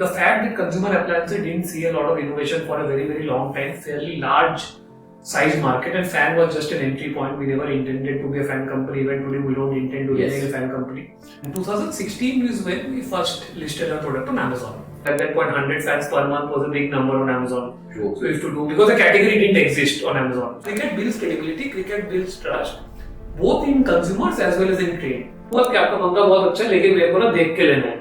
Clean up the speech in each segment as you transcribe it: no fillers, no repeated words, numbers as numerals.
the fact that consumer appliances didn't see a lot of innovation for a very, very long time, fairly large size market, and fan was just an entry point. We never intended to be a fan company. Even today, we don't intend to remain a fan company. In 2016 is when we first listed our product on Amazon. At that point, 100 fans per month was a big number on Amazon. True. So, if to do, because the category didn't exist on Amazon. Cricket builds credibility, cricket builds trust, both in consumers as well as in trade. बहुत क्या आपका पंखा बहुत अच्छा है, लेकिन मेरे को ना देख के लेना है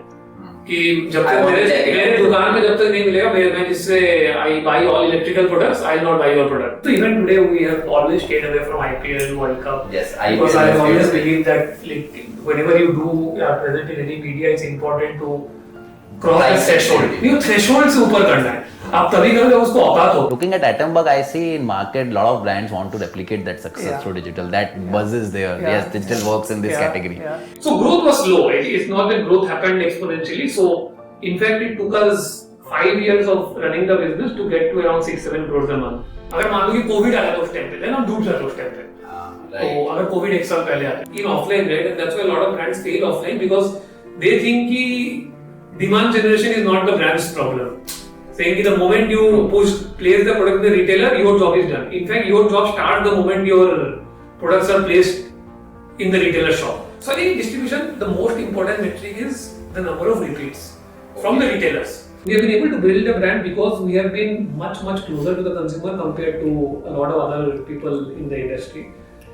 कि जब तक मेरे दुकान में जब तक नहीं मिलेगा मैं जिससे I buy all electrical products, I will not buy your product. So even today we have always stayed away from IPL, World Cup. Yes, because I always believe that like, whenever you do present in any media, it's important to cross the threshold. You threshold से ऊपर करना है. आप तभी करोगे उसको औकात हो. Looking at Atomberg, I see in market a lot of brands want to replicate that success through digital. That buzz is there. Yes, digital works in this category. So growth was slow. It's not that growth happened exponentially. So in fact, it took us 5 years of running the business to get to around 6-7 crores a month. अगर मान लो कि Covid आया तो उस time पे, then हम डूब जाते उस टाइम पे. तो अगर कोविड एक साल पहले आया, in offline, right? And that's why a lot of brands fail offline because they think कि demand generation is not the brand's problem. Saying that the moment you place the product in the retailer, your job is done. In fact, your job starts the moment your products are placed in the retailer shop. So I think distribution, the most important metric is the number of repeats from the retailers. We have been able to build a brand because we have been much closer to the consumer compared to a lot of other people in the industry.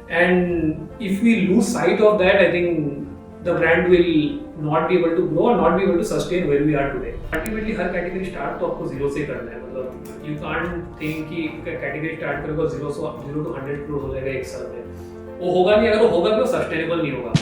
And if we lose sight of that, I think the brand will not be able to grow or not be able to sustain where we are today. Ultimately, her category start तो आपको zero से करना है. मतलब you can't think कि category start करोगे 0 to 100 crores हो जाएगा एक साल में. वो होगा नहीं. अगर वो होगा तो sustainable नहीं होगा.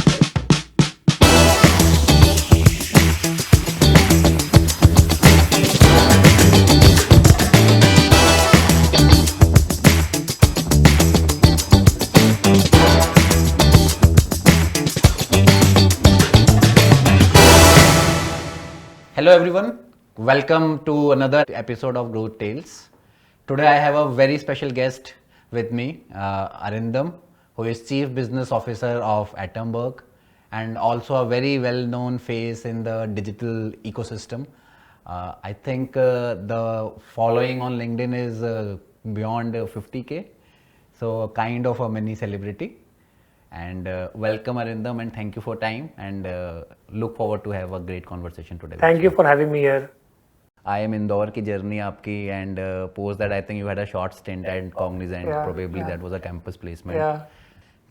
Hello everyone, welcome to another episode of Growth Tales. Today I have a very special guest with me, Arindam, who is Chief Business Officer of Atomberg and also a very well-known face in the digital ecosystem. I think the following on LinkedIn is beyond 50k, so kind of a mini celebrity. And welcome Arindam and thank you for time and look forward to have a great conversation today. Thank you for having me here. I am Indore ki journey aapki and post that I think you had a short stint at Cognizant, probably that was a campus placement.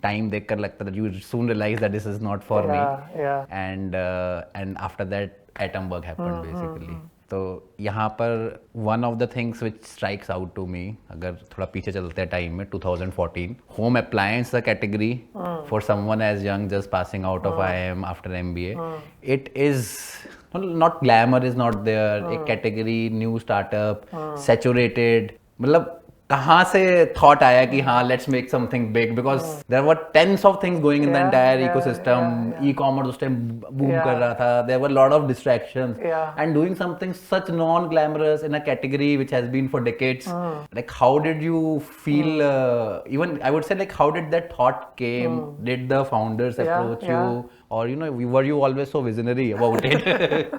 Time dekhkar lagta that you soon realized that this is not for me. And after that Atomberg happened basically. तो यहाँ पर one of the things which strikes out to me, अगर थोड़ा पीछे चलते हैं time में 2014, home appliance the category for someone as young just passing out of IIM after MBA, it is not glamour is not there, एक category new startup, saturated, मतलब कहाँ से thought आया कि हाँ let's make something big because there were tens of things going in the entire ecosystem, e-commerce उस time boom कर रहा था, there were a lot of distractions and doing something such non-glamorous in a category which has been for decades, like how did you feel, even I would say like how did that thought came, did the founders approach you or you know were you always so visionary about it?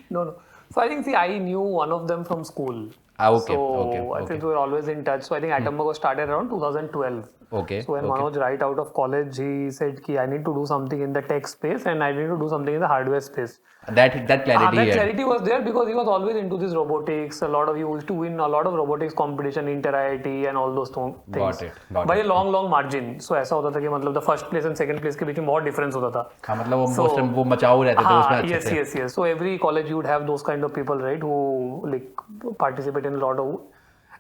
No. So I think I knew one of them from school. I think we were always in touch. So I think Atomberg was started around 2012. So when Manoj right out of college, he said ki I need to do something in the tech space and I need to do something in the hardware space. That clarity was there because he was always into this robotics. He used to win a lot of robotics competition, inter-IIT and all those things. Got it. By a long margin. So ऐसा होता था कि मतलब the first place and second place के बीच में बहुत difference होता था. हाँ मतलब वो मचाऊ रहते थे उसमें अच्छे से. Yes. So every college you would have those kind of people, right, who like participate in a lot of.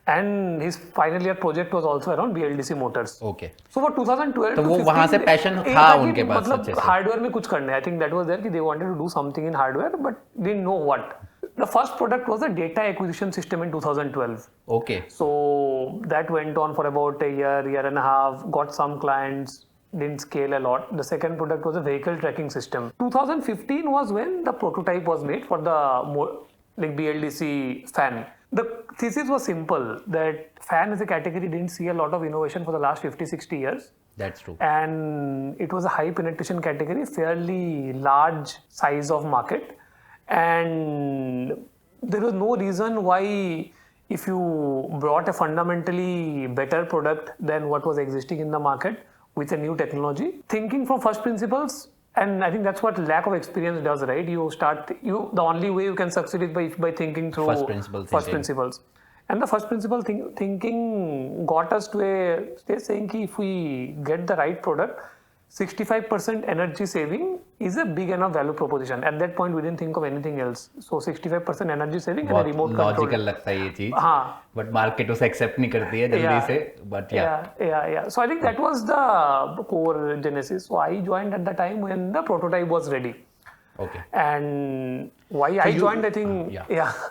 And his final year project was also around BLDC motors. So for 2012 तो वो वहाँ से passion था उनके पास अच्छे से. Hardware में कुछ करना है. I think that was there कि they wanted to do something in hardware but didn't know what. The first product was a data acquisition system in 2012. So that went on for about a year and a half. Got some clients. Didn't scale a lot. The second product was a vehicle tracking system. 2015 was when the prototype was made for the like BLDC fan. The thesis was simple that fan as a category didn't see a lot of innovation for the last 50-60 years. That's true. And it was a high penetration category, fairly large size of market. And there was no reason why if you brought a fundamentally better product than what was existing in the market with a new technology, thinking from first principles, and I think that's what lack of experience does, right? The only way you can succeed is by thinking through first principles. And the first principle thinking got us to a stage saying that if we get the right product, 65% energy saving is a big enough value proposition. At that point, we didn't think of anything else. So 65% energy saving and a remote control. Logical लगता है ये चीज, but market उसे accept नहीं करती है जल्दी से. But yeah. So I think that was the core genesis. So I joined at the time when the prototype was ready. Okay. And why I joined, I think,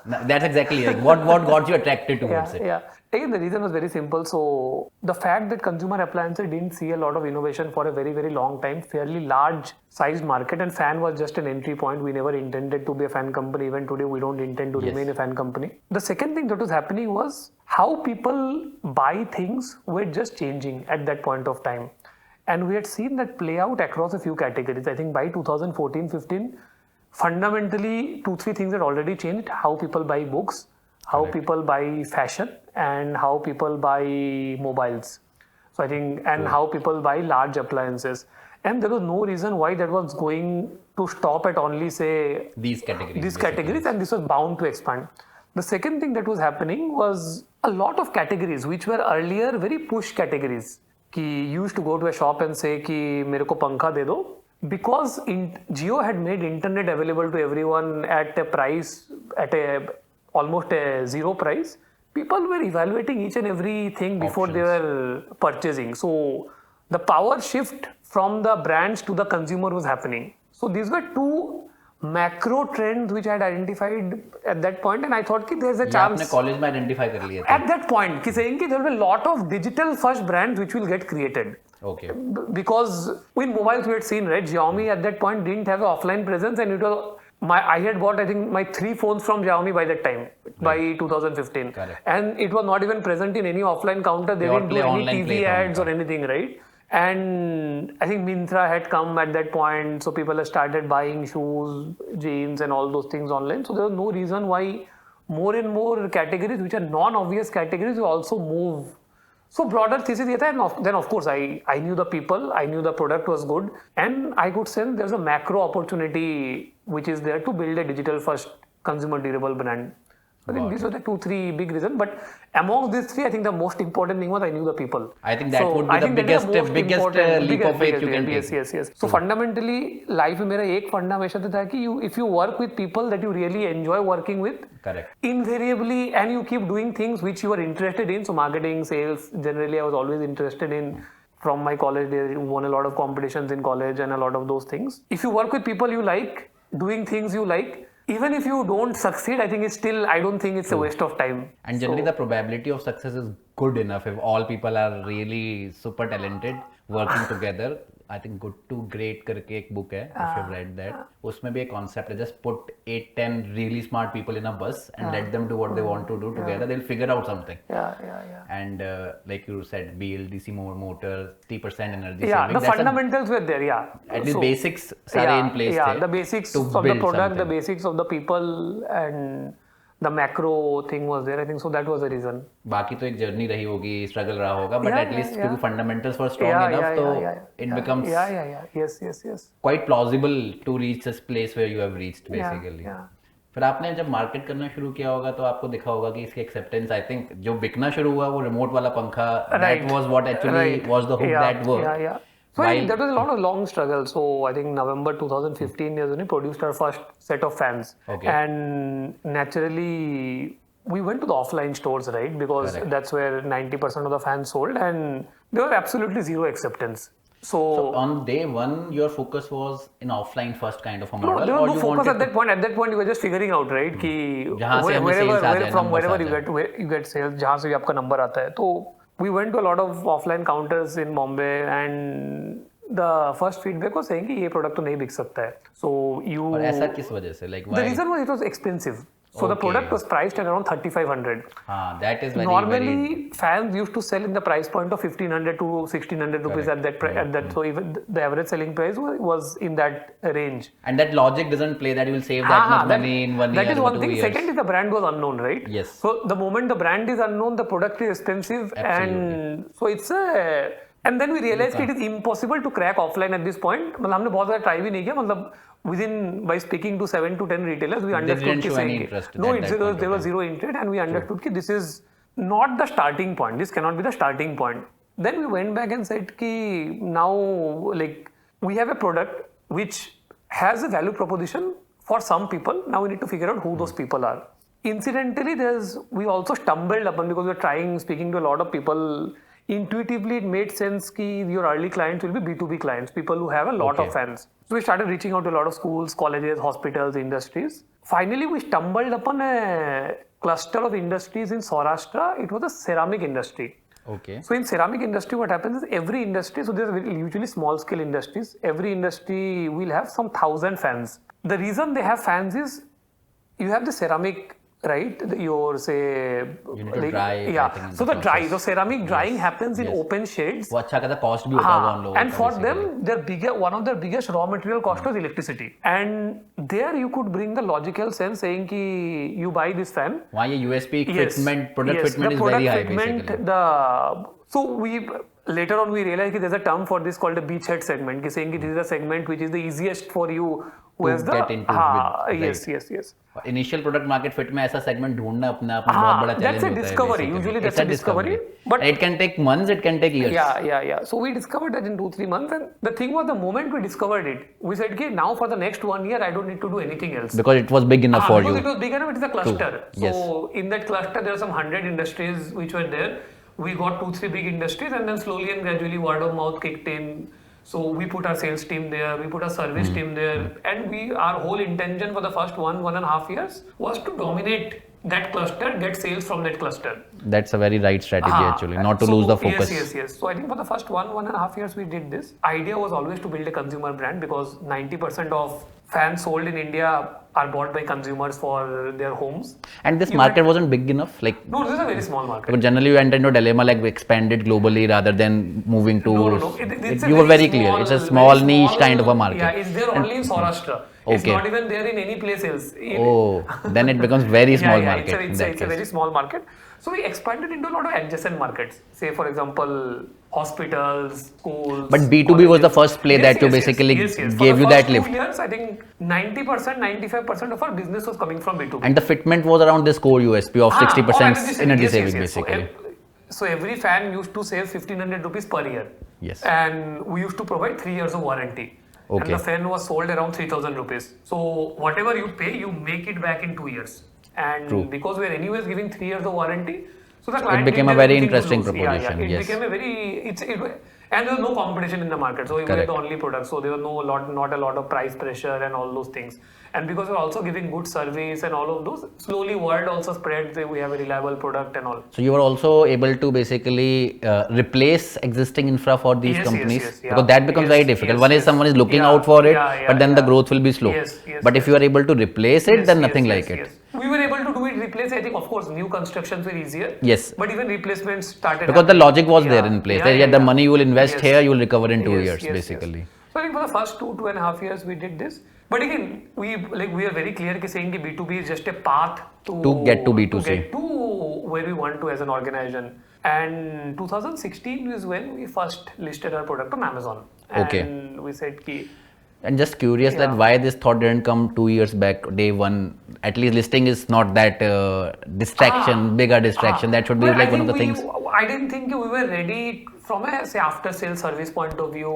That's exactly like what got you attracted towards it. Again, the reason was very simple. So the fact that consumer appliances didn't see a lot of innovation for a very, very long time, fairly large sized market, and fan was just an entry point. We never intended to be a fan company. Even today, we don't intend to remain a fan company. The second thing that was happening was how people buy things were just changing at that point of time. And we had seen that play out across a few categories. I think by 2014-15, fundamentally 2-3 things had already changed. How people buy books, how people buy fashion, and how people buy mobiles. So I think, and how people buy large appliances. And there was no reason why that was going to stop at only, say, these categories, and this was bound to expand. The second thing that was happening was a lot of categories which were earlier very push categories. You used to go to a shop and say कि मेरे को पंखा दे दो, because Jio had made internet available to everyone at a price, almost a zero price. People were evaluating each and everything before they were purchasing. So the power shift from the brands to the consumer was happening. So these were two macro trends which I had identified at that point, and I thought कि there's a chance. आपने college में identify कर लिया था. At that point, कि saying कि there will be a lot of digital first brands which will get created. Okay. Because in mobiles we had seen, right? Xiaomi at that point didn't have an offline presence, and it was I had bought, I think, my 3 phones from Xiaomi by that time, by 2015. Correct. And it was not even present in any offline counter. They didn't do any TV ads or anything, right? And I think Myntra had come at that point, so people had started buying shoes, jeans, and all those things online. So there was no reason why more and more categories, which are non-obvious categories, will also move. So broader thesis ये था, and then of course I knew the people, I knew the product was good, and I could sense there's a macro opportunity which is there to build a digital first consumer durable brand. I think these were the 2-3 big reasons, but amongst these 3, I think the most important thing was I knew the people. I think that would be the biggest leap of faith you can take. Yes. So fundamentally, life में मेरा एक फंडा हमेशा था कि if you work with people that you really enjoy working with, correct, invariably, and you keep doing things which you are interested in. So marketing, sales, generally I was always interested in. From my college days, won a lot of competitions in college and a lot of those things. If you work with people you like, doing things you like, even if you don't succeed, I think I don't think it's a waste of time. And generally the probability of success is good enough if all people are really super talented working together. I think Good to Great करके एक book है, if you've read that. उसमें भी एक concept है, just put 8-10 really smart people in a bus and let them do what they want to do together. They'll figure out something. And like you said, BLDC motor, 3% energy saving. The fundamentals were there. At least basics सारे in place थे. The basics of the product, the basics of the people, and the macro thing was there. I think so. That was the reason. बाकी तो एक journey रही होगी, struggle रहा होगा, but at least क्योंकि fundamentals were strong enough, तो it becomes yes quite plausible to reach this place where you have reached basically. फिर आपने जब मार्केट करना शुरू किया होगा तो आपको दिखा होगा कि इसकी एक्सेप्टेंस, आई थिंक जो बिकना शुरू हुआ वो रिमोट वाला पंखा, that was what actually was the hook that worked. So that was a lot of long struggle. So I think November 2015 we produced our first set of fans. And naturally we went to the offline stores, right? Because that's where 90% of the fans sold, and there was absolutely zero acceptance. So on day one, your focus was in offline first kind of a model? No, there was no focus at that point. At that point, you were just figuring out, right? Wherever you get sales, जहाँ से भी आपका number आता है. तो we went to a lot of offline counters in Bombay, and the first feedback was saying कि ये product तो नहीं बिक सकता है. So you. और ऐसा किस वजह से? Like why? The reason was it was expensive. So the product was priced at around 3,500. That is very normally fans used to sell in the price point of 1,500 to 1,600 rupees at that. So even the average selling price was in that range. And that logic doesn't play that you will save that much money in 1 year. That is one thing. 2 years. Second is the brand was unknown, right? Yes. So the moment the brand is unknown, the product is expensive. And so it's a... And then we realized it is impossible to crack offline at this point. मतलब हमने बहुत ज़्यादा try भी नहीं किया. मतलब by speaking to 7 to 10 retailers, we understood that there was zero interest, and we understood that this is not the starting point. This cannot be the starting point. Then we went back and said कि now like we have a product which has a value proposition for some people. Now we need to figure out who those people are. Incidentally, we also stumbled upon, because we were speaking to a lot of people. Intuitively, it made sense that your early clients will be B2B clients, people who have a lot of fans. So we started reaching out to a lot of schools, colleges, hospitals, industries. Finally, we stumbled upon a cluster of industries in Saurashtra. It was a ceramic industry. Okay. So in ceramic industry, what happens is every industry, so there's usually small scale industries, every industry will have some 1,000 fans. The reason they have fans is you have the ceramic, right? You need to dry. So the ceramic drying happens in open shades. वो अच्छा खासा cost भी होता है उन लोगों का. And for them, one of their biggest raw material cost was electricity. And there you could bring the logical sense saying कि you buy this fan. वहाँ ये USP fitment, product fitment is very high basically. So later on we realized that there's a term for this called a beachhead segment. Saying this is a segment which is the easiest for you to get into. Yes. Initial product market fit में ऐसा segment ढूंढना अपने आप में बहुत बड़ा challenge होता है. That's a discovery. Usually that's a discovery. But it can take months, it can take years. Yeah. So we discovered that in 2-3 months, and the thing was, the moment we discovered it, we said, okay, now for the next 1 year, I don't need to do anything else. Because it was big enough for you. Because it was big enough, it is a cluster. True. So in that cluster, there are some 100 industries which were there. We got 2-3 big industries, and then slowly and gradually word of mouth kicked in. So we put our sales team there, we put our service team there, and our whole intention for the first 1.5 years was to dominate that cluster, get sales from that cluster. That's a very right strategy actually, not to lose the focus. Yes. So I think for the first 1.5 years we did this. Idea was always to build a consumer brand, because 90% of fans sold in India are bought by consumers for their homes. And this market wasn't big enough? No, this is a very small market. But generally you enter into a dilemma like we expand it globally rather than moving to... No. You were very clear. It's a small niche kind of a market. Yeah, it's there only in Saurashtra. It's not even there in any place else. Then it becomes very small market. It's a very small market. So we expanded into a lot of adjacent markets. Say for example, hospitals, schools. But B2B colleges. Was the first play that you basically gave you that lift. For the first 2 years, I think 90%, 95% of our business was coming from B2B. And the fitment was around this core USP of 60% energy saving basically. So every fan used to save 1,500 rupees per year. Yes. And we used to provide 3 years of warranty. Okay. And the fan was sold around 3,000 rupees. So whatever you pay, you make it back in 2 years. And because we are anyways giving 3 years of warranty, so the client became a very interesting proposition. It became a very, and there was no competition in the market. So we were the only product. So there was not a lot of price pressure and all those things. And because we're also giving good service and all of those, slowly word also spread that we have a reliable product and all. So you were also able to basically replace existing infra for these companies? Because that becomes very difficult. One is someone is looking out for it, but then the growth will be slow. But if you are able to replace it, then nothing like it. We were able to do it, replace. I think, of course, new constructions were easier. Yes. But even replacements started. Because the logic was there in place. The money you will invest here, you will recover in 2 years, basically. So I think for the first 2.5 years, we did this. But again, we are very clear saying that B2B is just a path to get to B2C. To get to where we want to as an organization. And 2016 is when we first listed our product on Amazon. And we said that... And just curious that why this thought didn't come 2 years back, day one. At least listing is not that bigger distraction. That should be like one of the things. I didn't think we were ready from a after sales service point of view.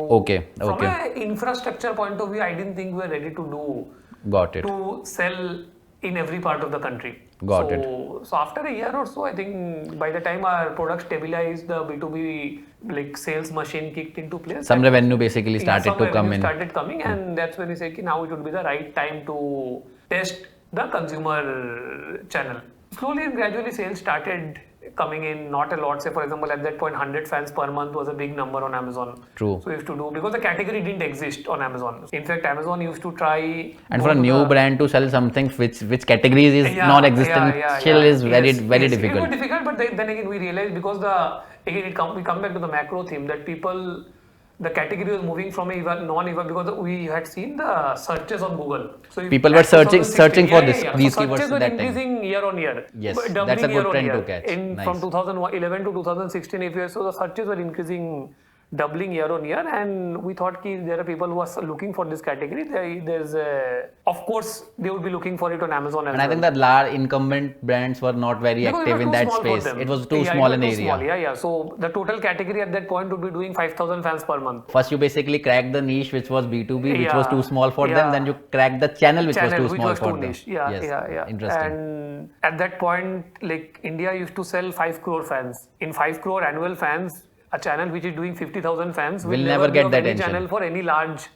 From an infrastructure point of view, I didn't think we were ready to to sell in every part of the country. So after a year or so, I think by the time our product stabilized, the B2B sales machine kicked into place. Some revenue basically started to come in. Started coming, and that's when we said now it would be the right time to test the consumer channel. slowly and gradually sales started coming in, not a lot. Say for example, at that point 100 fans per month was a big number on Amazon. True. So we used to do, because the category didn't exist on Amazon. In fact, Amazon used to try, and for a new brand to sell something which categories is non-existent still is very difficult. It was difficult, but then again we realized, because we come back to the macro theme, that the category was moving from a non-EVA, because we had seen the searches on Google. So people were searching for these keywords. Searches were increasing year on year. Yes, that's a good trend to catch. Nice. From 2011 to 2016, if you saw, the searches were increasing, doubling year on year, and we thought there are people who are looking for this category. Of course, they would be looking for it on Amazon as well. And I think that large incumbent brands were not very active in that space. It was too small an area. So the total category at that point would be doing 5,000 fans per month. First, you basically cracked the niche, which was B2B, which was too small for them. Then you cracked the channel, which was too small for them. Interesting. And at that point, like, India used to sell 5 crore fans. In 5 crore annual fans, a channel which is doing 50,000 fans will never get that attention. Channel for any large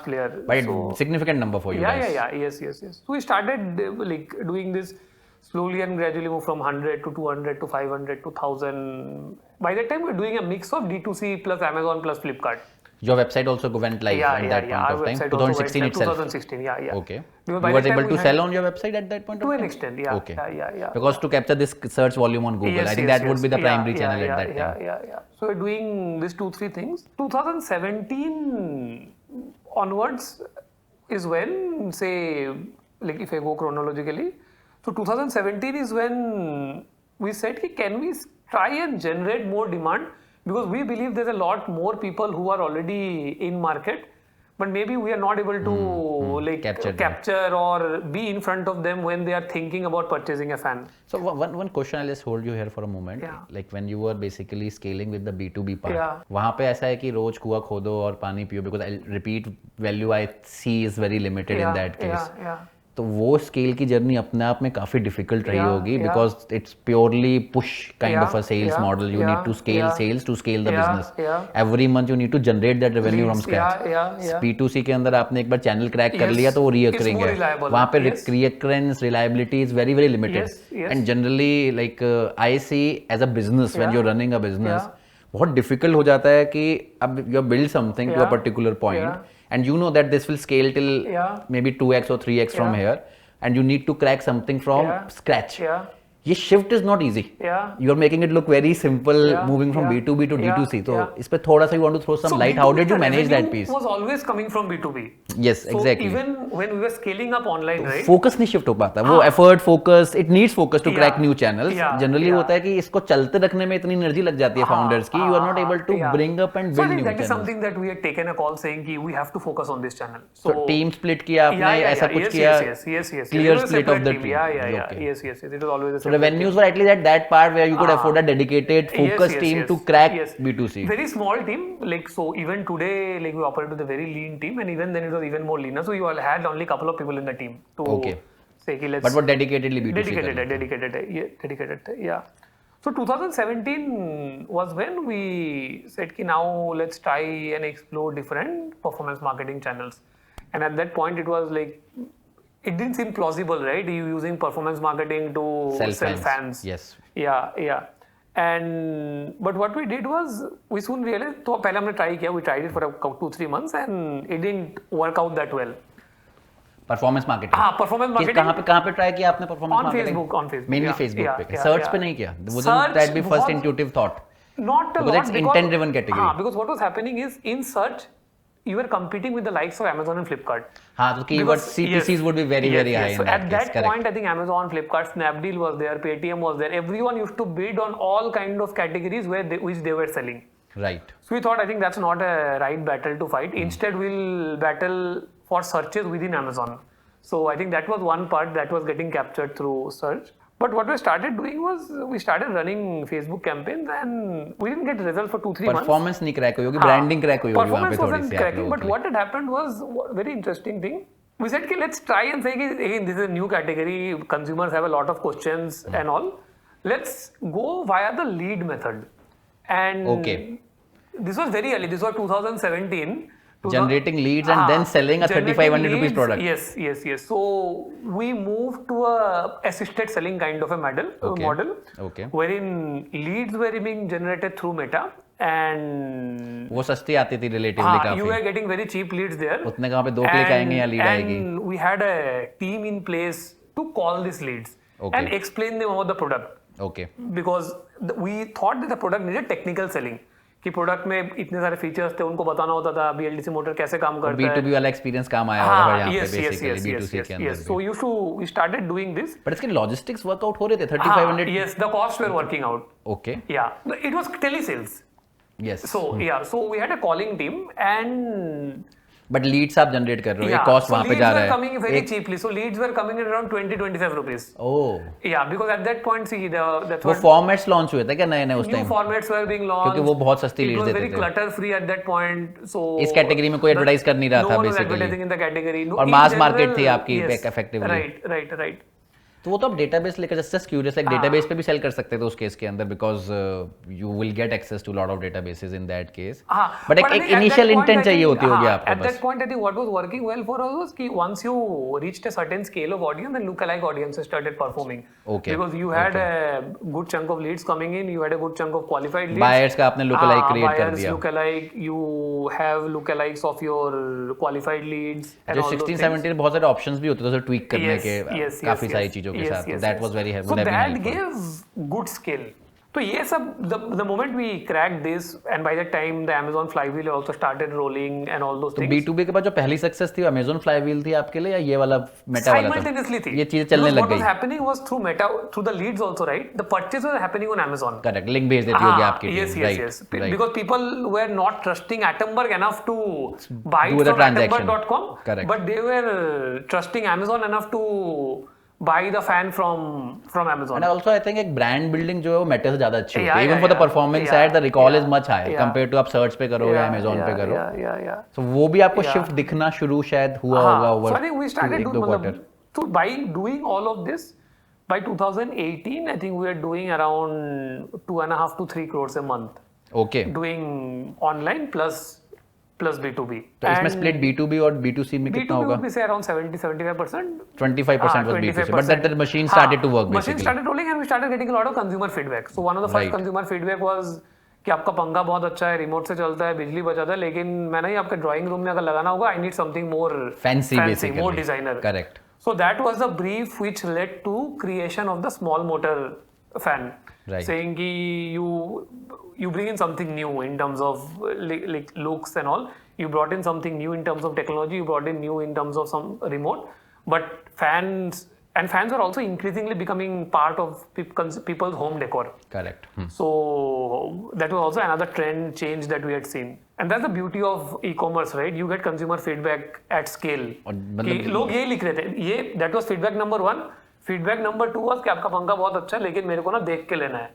player. But significant number for you guys. Yes. So we started doing this slowly and gradually, move from 100 to 200 to 500 to 1,000. By that time, we're doing a mix of D2C plus Amazon plus Flipkart. Your website also went live at that point of time? 2016 itself? 2016, Okay. You were able to sell on your website at that point of time? To an extent, yeah. Because to capture this search volume on Google, I think that would be the primary channel at that time. Yeah. So we're doing these 2-3 things. 2017 onwards is when, say, like if I go chronologically, so 2017 is when we said, can we try and generate more demand? Because we believe there's a lot more people who are already in market, but maybe we are not able to capture or be in front of them when they are thinking about purchasing a fan. So one question, I'll just hold you here for a moment. Like when you were basically scaling with the B2B part, वहाँ पे ऐसा है कि रोज कुआं खोदो और पानी पियो, because repeat value I see is very limited in that case. तो वो स्केल की जर्नी अपने आप में काफी डिफिकल्ट रही होगी, because it's purely push kind of a sales model. You need to scale sales to scale the business. Every month you need to generate that revenue from scratch. P2C के अंदर आपने एक बार चैनल क्रैक कर लिया तो वो recurring है. वहाँ पे recurrence, reliability is very very limited. And generally like I see as a business, when you are running a business, बहुत डिफिकल्ट हो जाता है कि अब you build something to a particular point and you know that this will scale till maybe 2x or 3x from here, and you need to crack something from scratch. ये shift is not easy. You are making it look very simple, moving from B2B to D2C. तो इस पे थोड़ा सा you want to throw some light. How did you manage that piece? Was always coming from B2B. Yes, exactly. Even when we were scaling up online, right? Focus नहीं shift हो पाता. वो effort, focus, it needs focus to crack new channels. Generally होता है कि इसको चलते रखने में इतनी energy लग जाती है founders की. You are not able to bring up and build new channels. So that is something that we had taken a call saying कि we have to focus on this channel. So team split किया आपने, ऐसा कुछ किया? Yes. Clear split of the team. Yes. It was always. So revenues were at least at that part where you could afford a dedicated focus team to crack B2C. Very small team, like, so even today, like, we operate with a very lean team, and even then it was even more leaner. So you all had only a couple of people in the team to say, let's. But what dedicatedly B2C? Dedicated. Yeah. So 2017 was when we said, now let's try and explore different performance marketing channels. And at that point, it was like, it didn't seem plausible, right? You using performance marketing to sell fans. Yes. Yeah. But what we did was, we soon realized, तो पहले हमने try किया, we tried it for 2-3 months and it didn't work out that well. Performance marketing. Performance marketing. कहाँ पे try किया आपने performance marketing? On Facebook. Mainly Facebook पे. Search पे नहीं किया. Wouldn't that be first intuitive thought? Not a lot. Because it's intent driven category. Because what was happening is, in search, you were competing with the likes of Amazon and Flipkart. So keywords, CPCs would be very high. So at that point, I think Amazon, Flipkart, Snapdeal was there, Paytm was there. Everyone used to bid on all kind of categories which they were selling. Right. So we thought, I think that's not a right battle to fight. Instead, we'll battle for searches within Amazon. So I think that was one part that was getting captured through search. But what we started doing was, we started running Facebook campaigns and we didn't get results for 2-3 months. Performance नहीं crack हुई होगी, branding crack हुई होगी वहाँ पे थोड़ी सी. Performance wasn't cracking, but what had happened was, very interesting thing. We said, let's try and say, again, this is a new category, consumers have a lot of questions and all. Let's go via the lead method. And this was very early, this was 2017. generating leads and then selling a 3500 rupees product. Yes. So we moved to a assisted selling kind of a model wherein leads were being generated through Meta and वो सस्ती आती थी relatively काफी. You were getting very cheap leads there. उतने कहाँ पे 2 click आएंगे या lead आएगी. And we had a team in place to call these leads and explain them about the product. Okay. Because we thought that the product needed technical selling. कि product में इतने सारे फीचर्स थे उनको बताना होता था BLDC मोटर कैसे काम करता है. B2B वाला एक्सपीरियंस काम आया होगा यहाँ पे बेसिकली B2C के अंदर. Yes. So we started doing this. But इसके लॉजिस्टिक्स वर्कआउट हो रहे थे 3500. Yes, the costs were working out. Okay. Yeah, it was telesales. Yes. So we had a calling team and. But leads आप generate कर रहे हो, ये cost वहाँ पे जा रहा है. Leads were coming very cheaply. So leads were coming in around 20-25 rupees. Oh. Yeah, because at that point, see, that's वो formats launch हुए थे क्या नए उस time? New formats were being launched. क्योंकि वो बहुत सस्ती leads देते थे. It was very clutter free at that point. So इस category में कोई advertise कर नहीं रहा था basically. No one was advertising in the category. और mass market थी आपकी effectively. Right. तो वो तो आप डेटाबेस लेकर जस्ट क्यूरियस लाइक डेटाबेस पे भी सेल कर सकते थे उस केस के अंदर because you will get access to lot of databases in that case but एक इनिशियल इंटेंट चाहिए होती होगी आपको. At that point I think what was working well for us was कि once you reached a certain scale of audience then lookalike audiences started performing. Okay. Because you had a good chunk of leads coming in, you had a good chunk of qualified leads. Buyers का आपने lookalike create कर दिया. Lookalike, you have lookalikes of your qualified leads. जो 16-17 में बहुत सारे options भी होते थे ट्वीक करने के काफी सारी चीजों के साथ. That was very helpful. So that gave good skill. So yes, the moment we cracked this, and by that time the Amazon flywheel also started rolling and all those things. तो B2B के बाद जो पहली success थी Amazon flywheel थी आपके लिए या ये वाला Meta वाला था? Simultaneously थी. ये चीजें चलने लग गई. What was happening was through Meta, through the leads also, right? The purchases were happening on Amazon. Correct. Link भेज देती होगी आपकी team. Yes. Because people were not trusting Atomberg enough to buy it from Atomberg.com. Correct. But they were trusting Amazon enough to buy the fan from Amazon. And also I think एक brand building जो है वो Meta से ज़्यादा अच्छी होती है. Even for the performance side, the recall is much higher compared to आप search पे करो या Amazon पे करो. So वो भी आपको shift दिखना शुरू शायद हुआ होगा over. So I think we started doing by doing all of this. By 2018, I think we were doing around 2.5 to 3 crores a month. Okay. Doing online plus B2B. तो इसमें split B2B और B2C में कितना होगा? B2B would be say around 70-75%. 25% was B2C. But then the machine started to work basically. Machine started rolling and we started getting a lot of consumer feedback. So one of the first consumer feedback was कि आपका पंखा बहुत अच्छा है, remote से चलता है, बिजली बचाता है, लेकिन मैं नहीं आपके ड्राइंग रूम में अगर लगाना होगा, I need something more fancy basically. More designer. Correct. So that was the brief which led to creation of the small motor fan. Right. Saying कि you bring in something new in terms of like looks and all. You brought in something new in terms of technology. You brought in new in terms of some remote. But fans are also increasingly becoming part of people's home decor. Correct. So that was also another trend change that we had seen. And that's the beauty of e-commerce, right? You get consumer feedback at scale. लोग ये लिख रहे थे. That was feedback number 1. Feedback number 2 was कि आपका पंखा बहुत अच्छा है, लेकिन मेरे को ना देख के लेना है.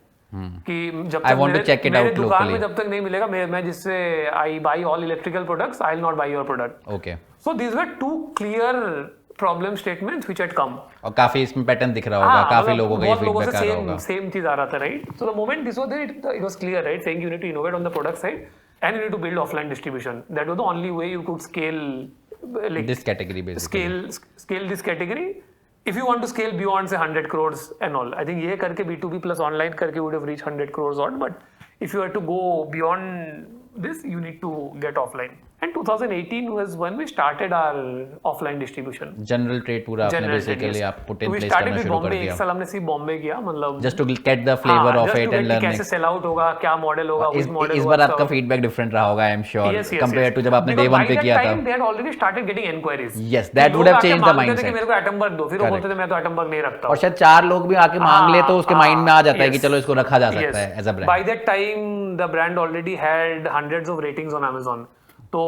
कि जब तक मेरे दुकान में जब तक नहीं मिलेगा, मैं जिससे I buy all electrical products, I'll not buy your product. Okay. So these were 2 clear problem statements which had come. और काफी इसमें पैटर्न दिख रहा होगा, काफी लोगों का ये फीडबैक आ रहा होगा. Same चीज आ रहा था, right? So the moment this was there, it was clear, right? Saying you need to innovate on the product side and you need to build offline distribution. That was the only way you could scale this category basically. Scale this category. If you want to scale beyond say 100 crores and all, I think ये करके B2B plus online करके would have reached 100 crores odd. But if you were to go beyond this, you need to get offline. And 2018 was when we started our offline distribution. General trade पूरा आपने basically आप put in place करना शुरू कर दिया. एक साल हमने सिर्फ बॉम्बे किया, मतलब just to get the flavor of it and learning. कैसे sell out होगा, क्या मॉडल होगा, उस मॉडल. इस बार आपका feedback different रहा होगा, I am sure, compared to जब आपने day 1 पे किया था. By that time they had already started getting enquiries. Yes, that would have changed the mindset. कि मेरे को Atomberg दो, फिर वो बोलते थे मैं तो Atomberg नहीं रखता. और शायद 4 लोग भी आके मांग ले तो उसके माइंड में आ जाता है कि चलो इसको रखा जा सकता है as a brand. By that time the brand already had hundreds of ratings on Amazon. तो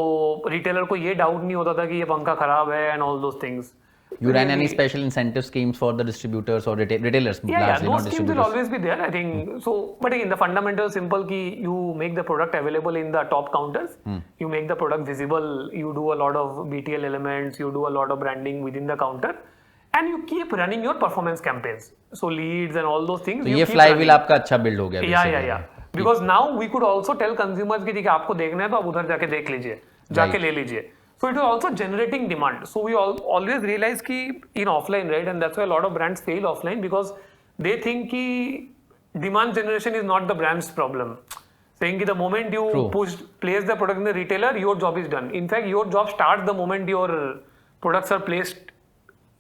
रिटेलर को ये डाउट नहीं होता था कि ये पंखा खराब है and all those things. You ran any special incentive schemes for the distributors or retailers? Yeah, those schemes will always be there, I think. So, but again, the fundamental is simple कि you make the product available in the top counters, you make the product visible, you do a lot of BTL elements, you do a lot of branding within the counter, and you keep running your performance campaigns. So leads and all those things. So ये flywheel आपका अच्छा build हो गया. Yeah. Because now we could also tell consumers कि ठीक है आपको देखना है तो आप उधर जाके देख लीजिए. जाके ले लीजिए. So it was also generating demand. So we always realize कि in offline, right, and that's why a lot of brands fail offline because they think कि demand generation is not the brand's problem. Saying कि the moment you place the product in the retailer, your job is done. In fact, your job starts the moment your products are placed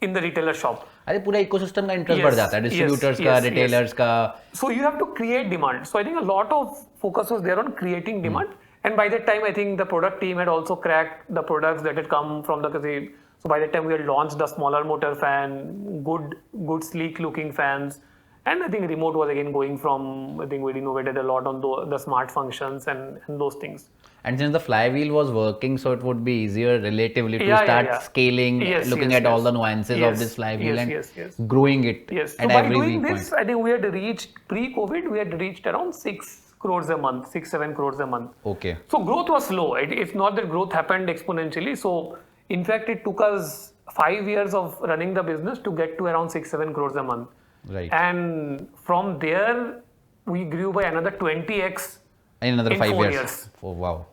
in the retailer shop. अरे पूरा ecosystem का interest बढ़ जाता है, distributors का, retailers का. So you have to create demand. So I think a lot of focus was there on creating demand. And by that time, I think the product team had also cracked the products that had come from the. So by that time, we had launched the smaller motor fan, good sleek looking fans, and I think remote was again going from. I think we innovated a lot on the smart functions and those things. And since the flywheel was working, so it would be easier relatively to start scaling, looking at all the nuances of this flywheel and growing it at so by every doing week this, I think we had reached pre-COVID. We had reached around 6 crores a month, 6-7 crores a month. Okay. So growth was slow. It's not that growth happened exponentially. So in fact, it took us 5 years of running the business to get to around 6-7 crores a month. Right. And from there, we grew by another 20x. In another 5 4 years. Oh wow.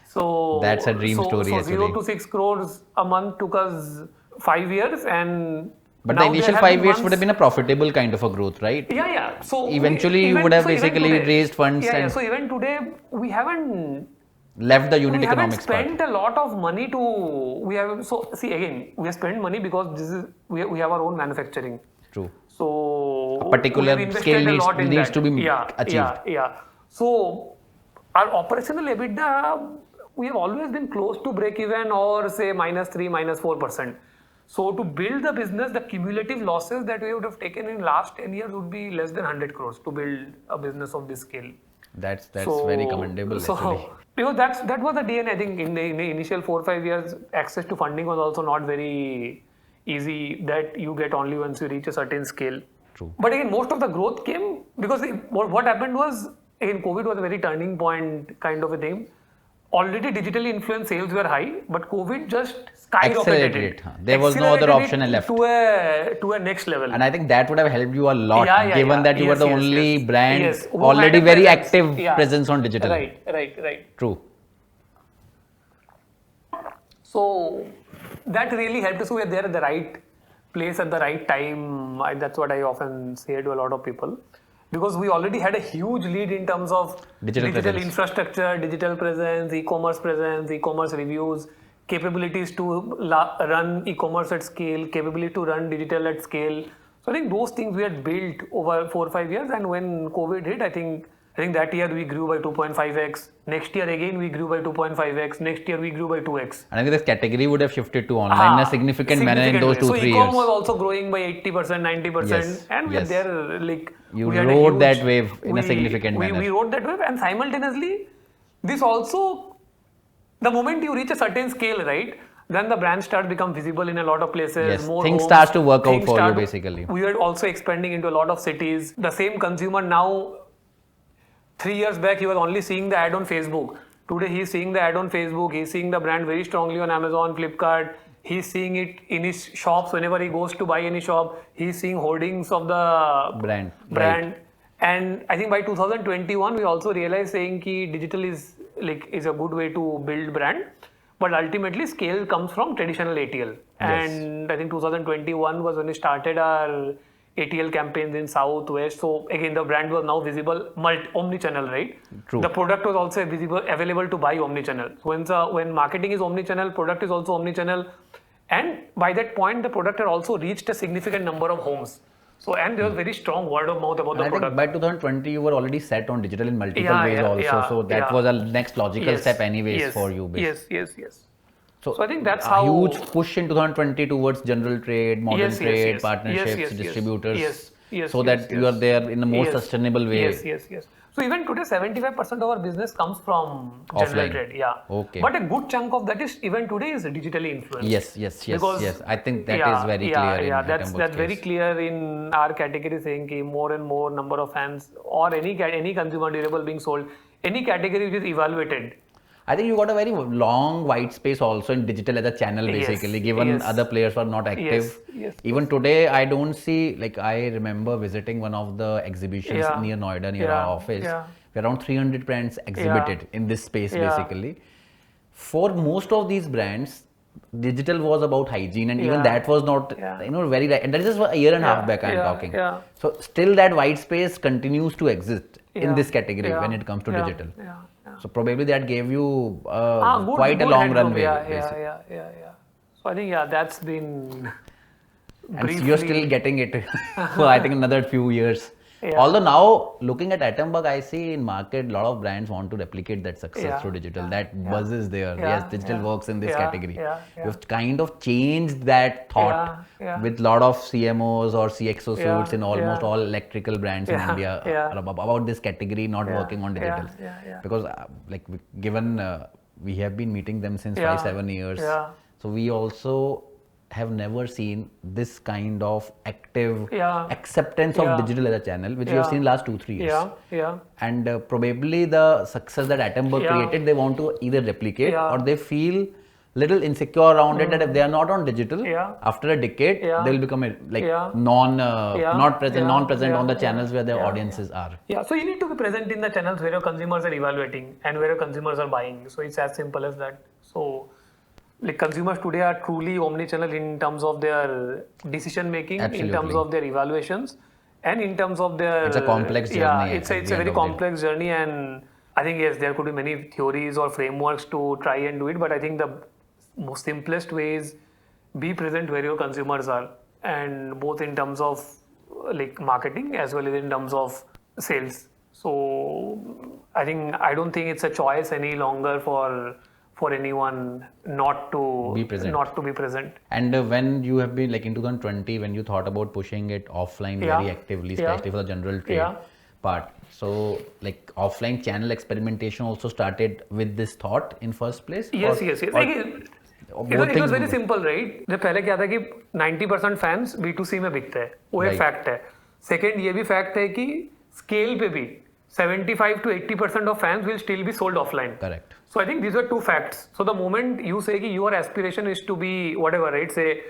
So that's a dream story. So actually. 0 to 6 crores a month took us 5 years and. But the initial 5 years would have been a profitable kind of a growth, right? Yeah. So eventually you would have basically raised funds. Yeah. So even today we haven't left the unit economics part. We haven't spent a lot of money to. We have so see again we have spent money because this is we have our own manufacturing. True. So a particular scale needs to be achieved. Yeah. So our operational EBITDA we have always been close to break even or say -3, -4%. So to build the business, the cumulative losses that we would have taken in last 10 years would be less than 100 crores to build a business of this scale. That's very commendable actually. Because that was the DNA. I think in the initial 4-5 years, access to funding was also not very easy. That you get only once you reach a certain scale. True. But again, most of the growth came because what happened was again COVID was a very turning point kind of a thing. Already digitally influenced sales were high, but COVID just skyrocketed it. There was no other option left. To a next level. And I think that would have helped you a lot, given that you were the only brand already very active presence on digital. Right. True. So that really helped us. We were there at the right place at the right time. That's what I often say to a lot of people. Because we already had a huge lead in terms of digital infrastructure, digital presence, e-commerce presence, e-commerce reviews, capabilities to run e-commerce at scale, capability to run digital at scale. So I think those things we had built over 4-5 years. And when COVID hit, I think that year we grew by 2.5x. Next year again we grew by 2.5x. Next year we grew by 2x. And I think this category would have shifted to online in a significant manner in those 2-3 years. So e-com was also growing by 80%, 90%. And we are there like... You rode that wave in a significant manner. We rode that wave and simultaneously this also, the moment you reach a certain scale, right? Then the brand starts become visible in a lot of places. Yes, more things homes, starts to work out for you basically. We are also expanding into a lot of cities. The same consumer now, 3 years back, he was only seeing the ad on Facebook. Today, he's seeing the ad on Facebook. He's seeing the brand very strongly on Amazon, Flipkart. He's seeing it in his shops whenever he goes to buy any shop. He's seeing hoardings of the brand. Right. And I think by 2021, we also realized saying ki digital is a good way to build brand. But ultimately, scale comes from traditional ATL. Yes. And I think 2021 was when we started our ATL campaigns in South, West. So again, the brand was now visible, omnichannel, right? True. The product was also available to buy omnichannel. So when marketing is omnichannel, product is also omnichannel. And by that point, the product had also reached a significant number of homes. So, and there was very strong word of mouth about the product. I think by 2020, you were already set on digital in multiple ways also. So that was a next logical step anyways for you. Yes. So I think that's a how... huge push in 2020 towards general trade, modern trade, partnerships, distributors. So that you are there in a more sustainable way. Yes. So even today, 75% of our business comes from general trade. Yeah. Okay. But a good chunk of that is even today is digitally influenced. Yes. I think that is very clear. Yeah, that's very clear in our category, saying that more and more number of fans or any consumer durable being sold, any category which is evaluated. I think you got a very long white space also in digital as a channel basically, given other players were not active. Even today, I don't see, like I remember visiting one of the exhibitions near Noida, near our office. Around 300 brands exhibited in this space basically. for most of these brands, digital was about hygiene, and even that was not, very right. And that is just a year and a half back I'm talking. So still that white space continues to exist in this category when it comes to digital. So probably that gave you quite a long runway. So I think that's been. And you're still getting it for I think another few years. Although now looking at Atomberg, I see in market a lot of brands want to replicate that success through digital. That buzz is there. Yes, digital works in this category. You've kind of changed that thought with a lot of CMOs or CXO suits in almost all electrical brands in India about this category not working on digital. Because given we have been meeting them since 5-7 years, so we also have never seen this kind of active acceptance of digital as a channel, which we have seen last 2-3 years. And probably the success that Atomberg created, they want to either replicate or they feel little insecure around it that if they are not on digital, after a decade, they will become not present on the channels where their audiences are. So you need to be present in the channels where your consumers are evaluating and where your consumers are buying. So it's as simple as that. So consumers today are truly omnichannel in terms of their decision making, in terms of their evaluations, and in terms of their. It's a complex journey. It's a very complex journey, and I think there could be many theories or frameworks to try and do it, but I think the most simplest way is be present where your consumers are, and both in terms of marketing as well as in terms of sales. So I don't think it's a choice any longer for anyone not to be present. And when you have been in 2020, when you thought about pushing it offline very actively, especially for the general trade part, so offline channel experimentation also started with this thought in first place? Yes. It was very simple, right? जब पहले क्या था कि 90% fans B2C में बिकते हैं, वो एक fact है. Second ये भी fact है कि scale पे भी 75 to 80% of fans will still be sold offline. Correct. So I think these are two facts. So the moment you say that your aspiration is to be whatever, right? Say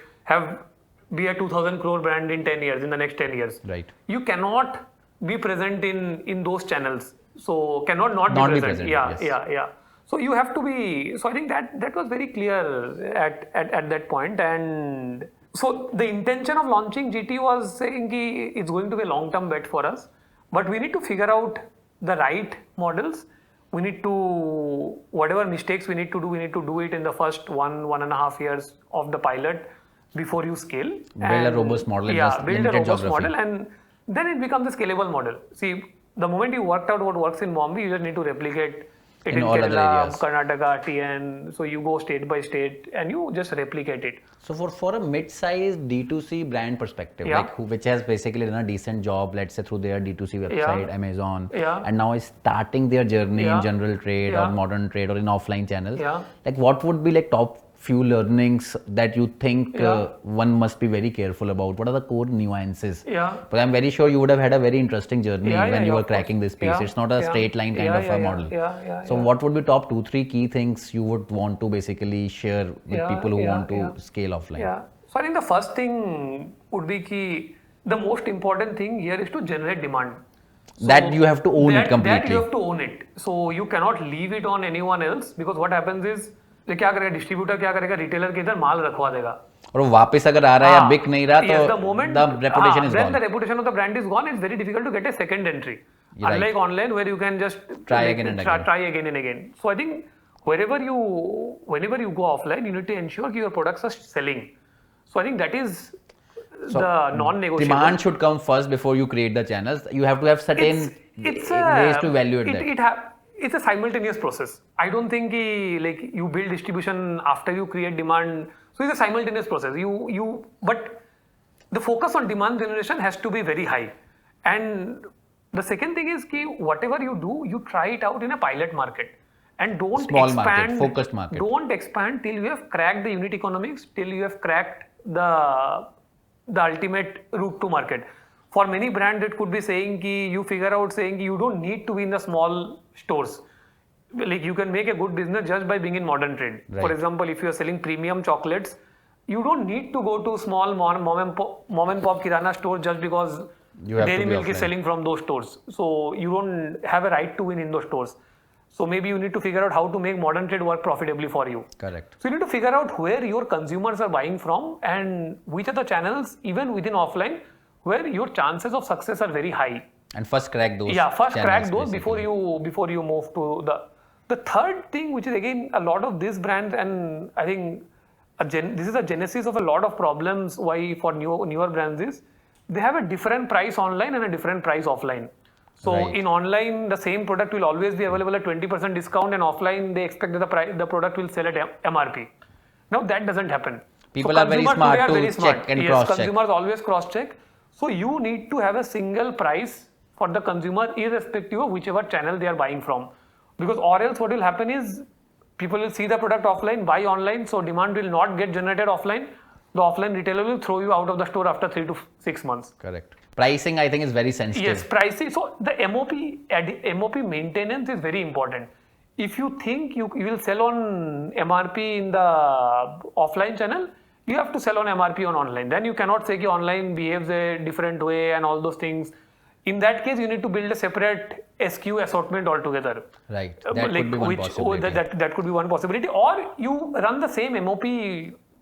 be a 2,000 crore brand in 10 years, in the next 10 years. Right. You cannot be present in those channels. So cannot not be present. Yeah. So you have to be. So I think that was very clear at that point. And so the intention of launching GT was saying that it's going to be a long-term bet for us, but we need to figure out the right models. We need to, whatever mistakes we need to do it in the first 1.5 years of the pilot before you scale. Build a robust model. Build a robust model, and then it becomes a scalable model. See, the moment you worked out what works in Bombay, you just need to replicate it in all Kerala, other areas. Karnataka, TN. So you go state by state and you just replicate it. So for a mid-sized D2C brand perspective, which has basically done a decent job, let's say through their D2C website, Amazon, and now is starting their journey in general trade or modern trade or in offline channels, what would be top few learnings that you think one must be very careful about? What are the core nuances? But I'm very sure you would have had a very interesting journey when you were cracking this space. It's not a straight line kind of a model. So what would be top 2-3 key things you would want to basically share with people who want to scale offline? So I think the first thing would be the most important thing here is to generate demand. So that you have to own it completely. That you have to own it. So you cannot leave it on anyone else, because what happens is क्या करेगा distributor, क्या करेगा retailer के इधर माल रखवा देगा और वापस अगर आ रहा है या बिक नहीं रहा तो the moment the reputation is gone. When the reputation of the brand is gone, it's very difficult to get a second entry. Unlike online where you can just try again and again. So I think whenever you go offline, you need to ensure your products are selling. So I think that is the non-negotiable. Demand should come first before you create the channels. You have to have certain ways to evaluate that. It's a simultaneous process. I don't think you build distribution after you create demand. So it's a simultaneous process. But the focus on demand generation has to be very high. And the second thing is whatever you do, you try it out in a pilot market. And don't expand. Focused market. Don't expand till you have cracked the unit economics, till you have cracked the ultimate route to market. For many brands, it could be saying you figure out saying you don't need to be in the small stores. You can make a good business just by being in modern trade. Right. For example, if you are selling premium chocolates, you don't need to go to small mom and pop kirana store just because Dairy Milk is selling from those stores. So you don't have a right to win in those stores. So maybe you need to figure out how to make modern trade work profitably for you. Correct. So you need to figure out where your consumers are buying from and which are the channels, even within offline, where your chances of success are very high. And first crack those. Yeah, first crack those basically. before you move to the third thing, which is again a lot of these brands, and I think this is a genesis of a lot of problems why for newer brands is they have a different price online and a different price offline. So in online, the same product will always be available at 20% discount, and offline they expect that the product will sell at MRP. Now that doesn't happen. People are very smart to check and cross-check. Consumers always cross-check. So you need to have a single price for the consumer irrespective of whichever channel they are buying from. Because or else what will happen is people will see the product offline, buy online, so demand will not get generated offline. The offline retailer will throw you out of the store after 3 to 6 months. Correct. Pricing, I think, is very sensitive. Yes, pricing. So the MOP maintenance is very important. If you think you will sell on MRP in the offline channel, you have to sell on MRP on online. Then you cannot say that online behaves a different way and all those things. In that case, you need to build a separate SKU assortment altogether. Right. That could be one possibility. That could be one possibility. Or you run the same MOP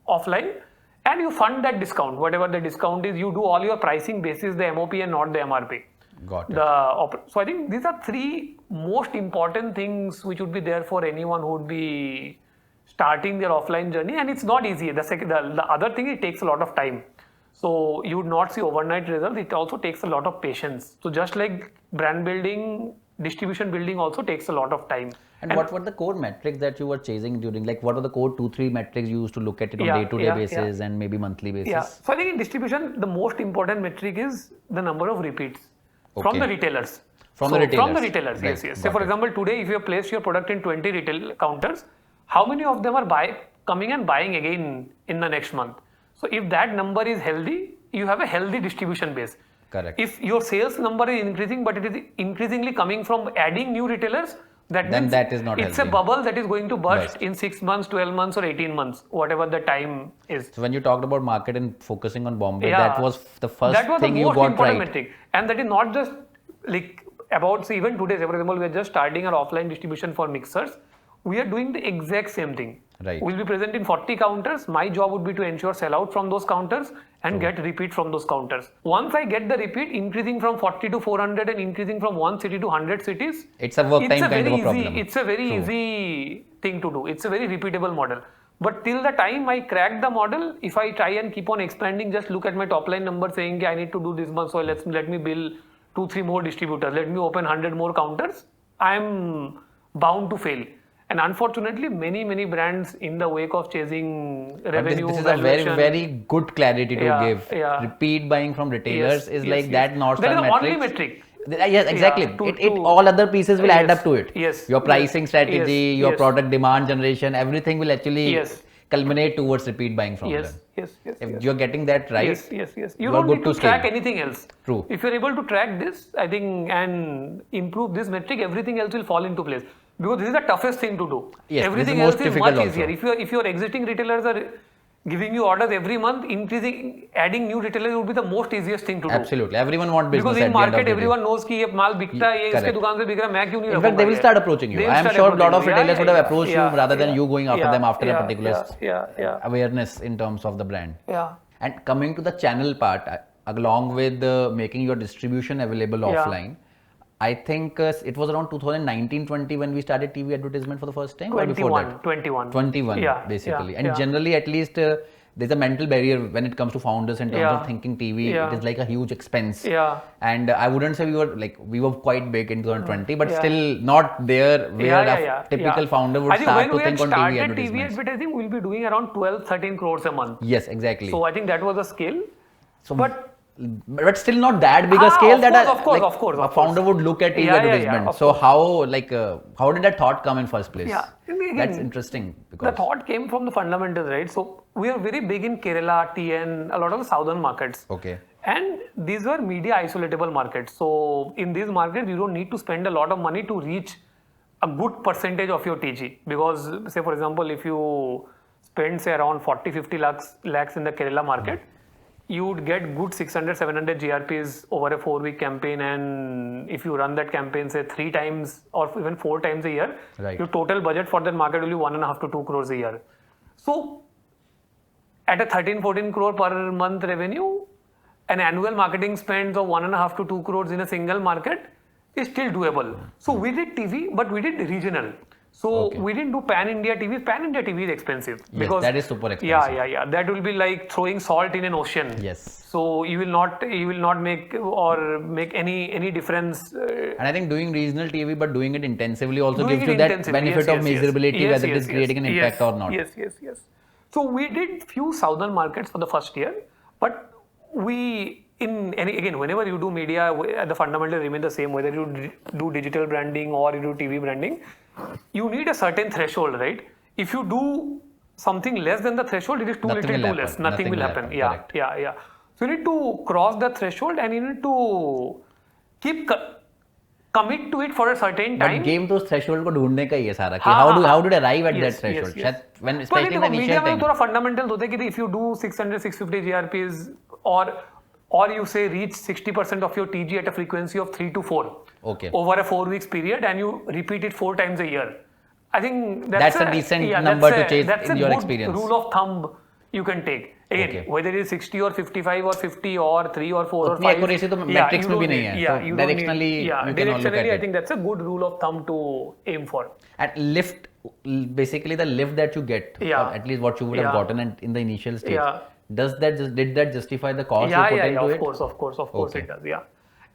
offline and you fund that discount. Whatever the discount is, you do all your pricing basis the MOP and not the MRP. Got it. So I think these are three most important things which would be there for anyone who would be starting their offline journey, and it's not easy. The other thing, it takes a lot of time. So you would not see overnight results. It also takes a lot of patience. So just like brand building, distribution building also takes a lot of time. And what were the core metrics that you were chasing during, like what are the core 2-3 metrics you used to look at it on day-to-day basis and maybe monthly basis? Yeah. So I think in distribution, the most important metric is the number of repeats from the retailers. From the retailers, right. Yes. Say for example, today if you have placed your product in 20 retail counters, how many of them are coming and buying again in the next month? So if that number is healthy, you have a healthy distribution base. Correct. If your sales number is increasing, but it is increasingly coming from adding new retailers, that means that is not it's healthy. A bubble that is going to burst in 6 months, 12 months or 18 months, whatever the time is. So when you talked about market and focusing on Bombay, that was the first thing you got right. That was the most important metric. And that is not just like about, so even today, say for example, we are just starting our offline distribution for mixers. We are doing the exact same thing. Right. We'll be present in 40 counters. My job would be to ensure sell out from those counters and get repeat from those counters. Once I get the repeat, increasing from 40 to 400 and increasing from 1 city to 100 cities. It's a work time kind of a problem. It's a very easy thing to do. It's a very repeatable model. But till the time I crack the model, if I try and keep on expanding, just look at my top line number saying I need to do this much, so let me build 2-3 more distributors, let me open 100 more counters, I'm bound to fail. And unfortunately, many brands in the wake of chasing revenue, this is a very good clarity to give. Repeat buying from retailers is like that North Star metric. That is the only metric. Yes, exactly. All other pieces will add up to it. Yes. Your pricing strategy, your product demand generation, everything will actually culminate towards repeat buying from them. If you're getting that right, you don't need to track anything else. True. If you're able to track this, I think, and improve this metric, everything else will fall into place. Because this is the toughest thing to do. Yes, everything else is much easier. If your existing retailers are giving you orders every month, adding new retailers would be the most easiest thing to do. Absolutely. Everyone wants business. Because in market, everyone knows कि ये माल बिकता है, ये इसके दुकान से बिक रहा है, मैं क्यों नहीं रखूँगा? In fact, they will start approaching you. I am sure a lot of retailers would have approached you rather than you going after them after a particular awareness in terms of the brand. And coming to the channel part, along with making your distribution available offline, I think it was around 2019-20 when we started TV advertisement for the first time. 21, basically. And generally, at least, there's a mental barrier when it comes to founders in terms of thinking TV. It is like a huge expense. And I wouldn't say we were quite big in 2020, but still not there where a typical founder would start to think on TV advertisement. TV advertising, we'll be doing around 12-13 crores a month. Yes, exactly. So I think that was the scale. But still not that big a scale of course, a founder would look at TV advertisement. So how did that thought come in first place? Again, that's interesting. Because the thought came from the fundamentals, right? So we are very big in Kerala, TN, a lot of the southern markets. Okay. And these were media isolatable markets. So in these markets, you don't need to spend a lot of money to reach a good percentage of your TG. Because say for example, if you spend say around 40-50 lakhs in the Kerala market, you would get good 600-700 GRPs over a 4-week campaign, and if you run that campaign say 3 times or even 4 times a year, your total budget for that market will be 1.5 to 2 crores a year. So at a 13-14 crore per month revenue, an annual marketing spend of 1.5 to 2 crores in a single market is still doable. So we did TV, but we did regional. So we didn't do pan-India TV. Pan-India TV is expensive. Because that is super expensive. Yeah. That will be like throwing salt in an ocean. Yes. So you will not make any difference. And I think doing regional TV, but doing it intensively also gives you that benefit of measurability, whether it is creating an impact or not. Yes. So we did few southern markets for the first year, but whenever you do media, the fundamentals remain the same. Whether you do digital branding or you do TV branding, you need a certain threshold, right? If you do something less than the threshold, it is too little, too less. Nothing will happen. Yeah. So you need to cross the threshold, and you need to keep commit to it for a certain time. But game those threshold को ढूंढने का ही है सारा. how did I arrive at that threshold? When especially in the initial time. थोड़ा fundamentals होते हैं कि if you do 600-650 GRPs or you say reach 60% of your TG at a frequency of 3 to 4 over a 4 weeks period, and you repeat it 4 times a year. I think that's a decent number to chase in your experience. That's a rule of thumb you can take. Again, whether it is 60 or 55 or 50 or 3 or 4 or 5. accuracy तो metrics में भी नहीं है. So directionally you can all look at it. I think that's a good rule of thumb to aim for. At lift, basically the lift that you get, at least what you would have gotten in the initial stage. Did that justify the cost you put into it? Of course it does. Yeah.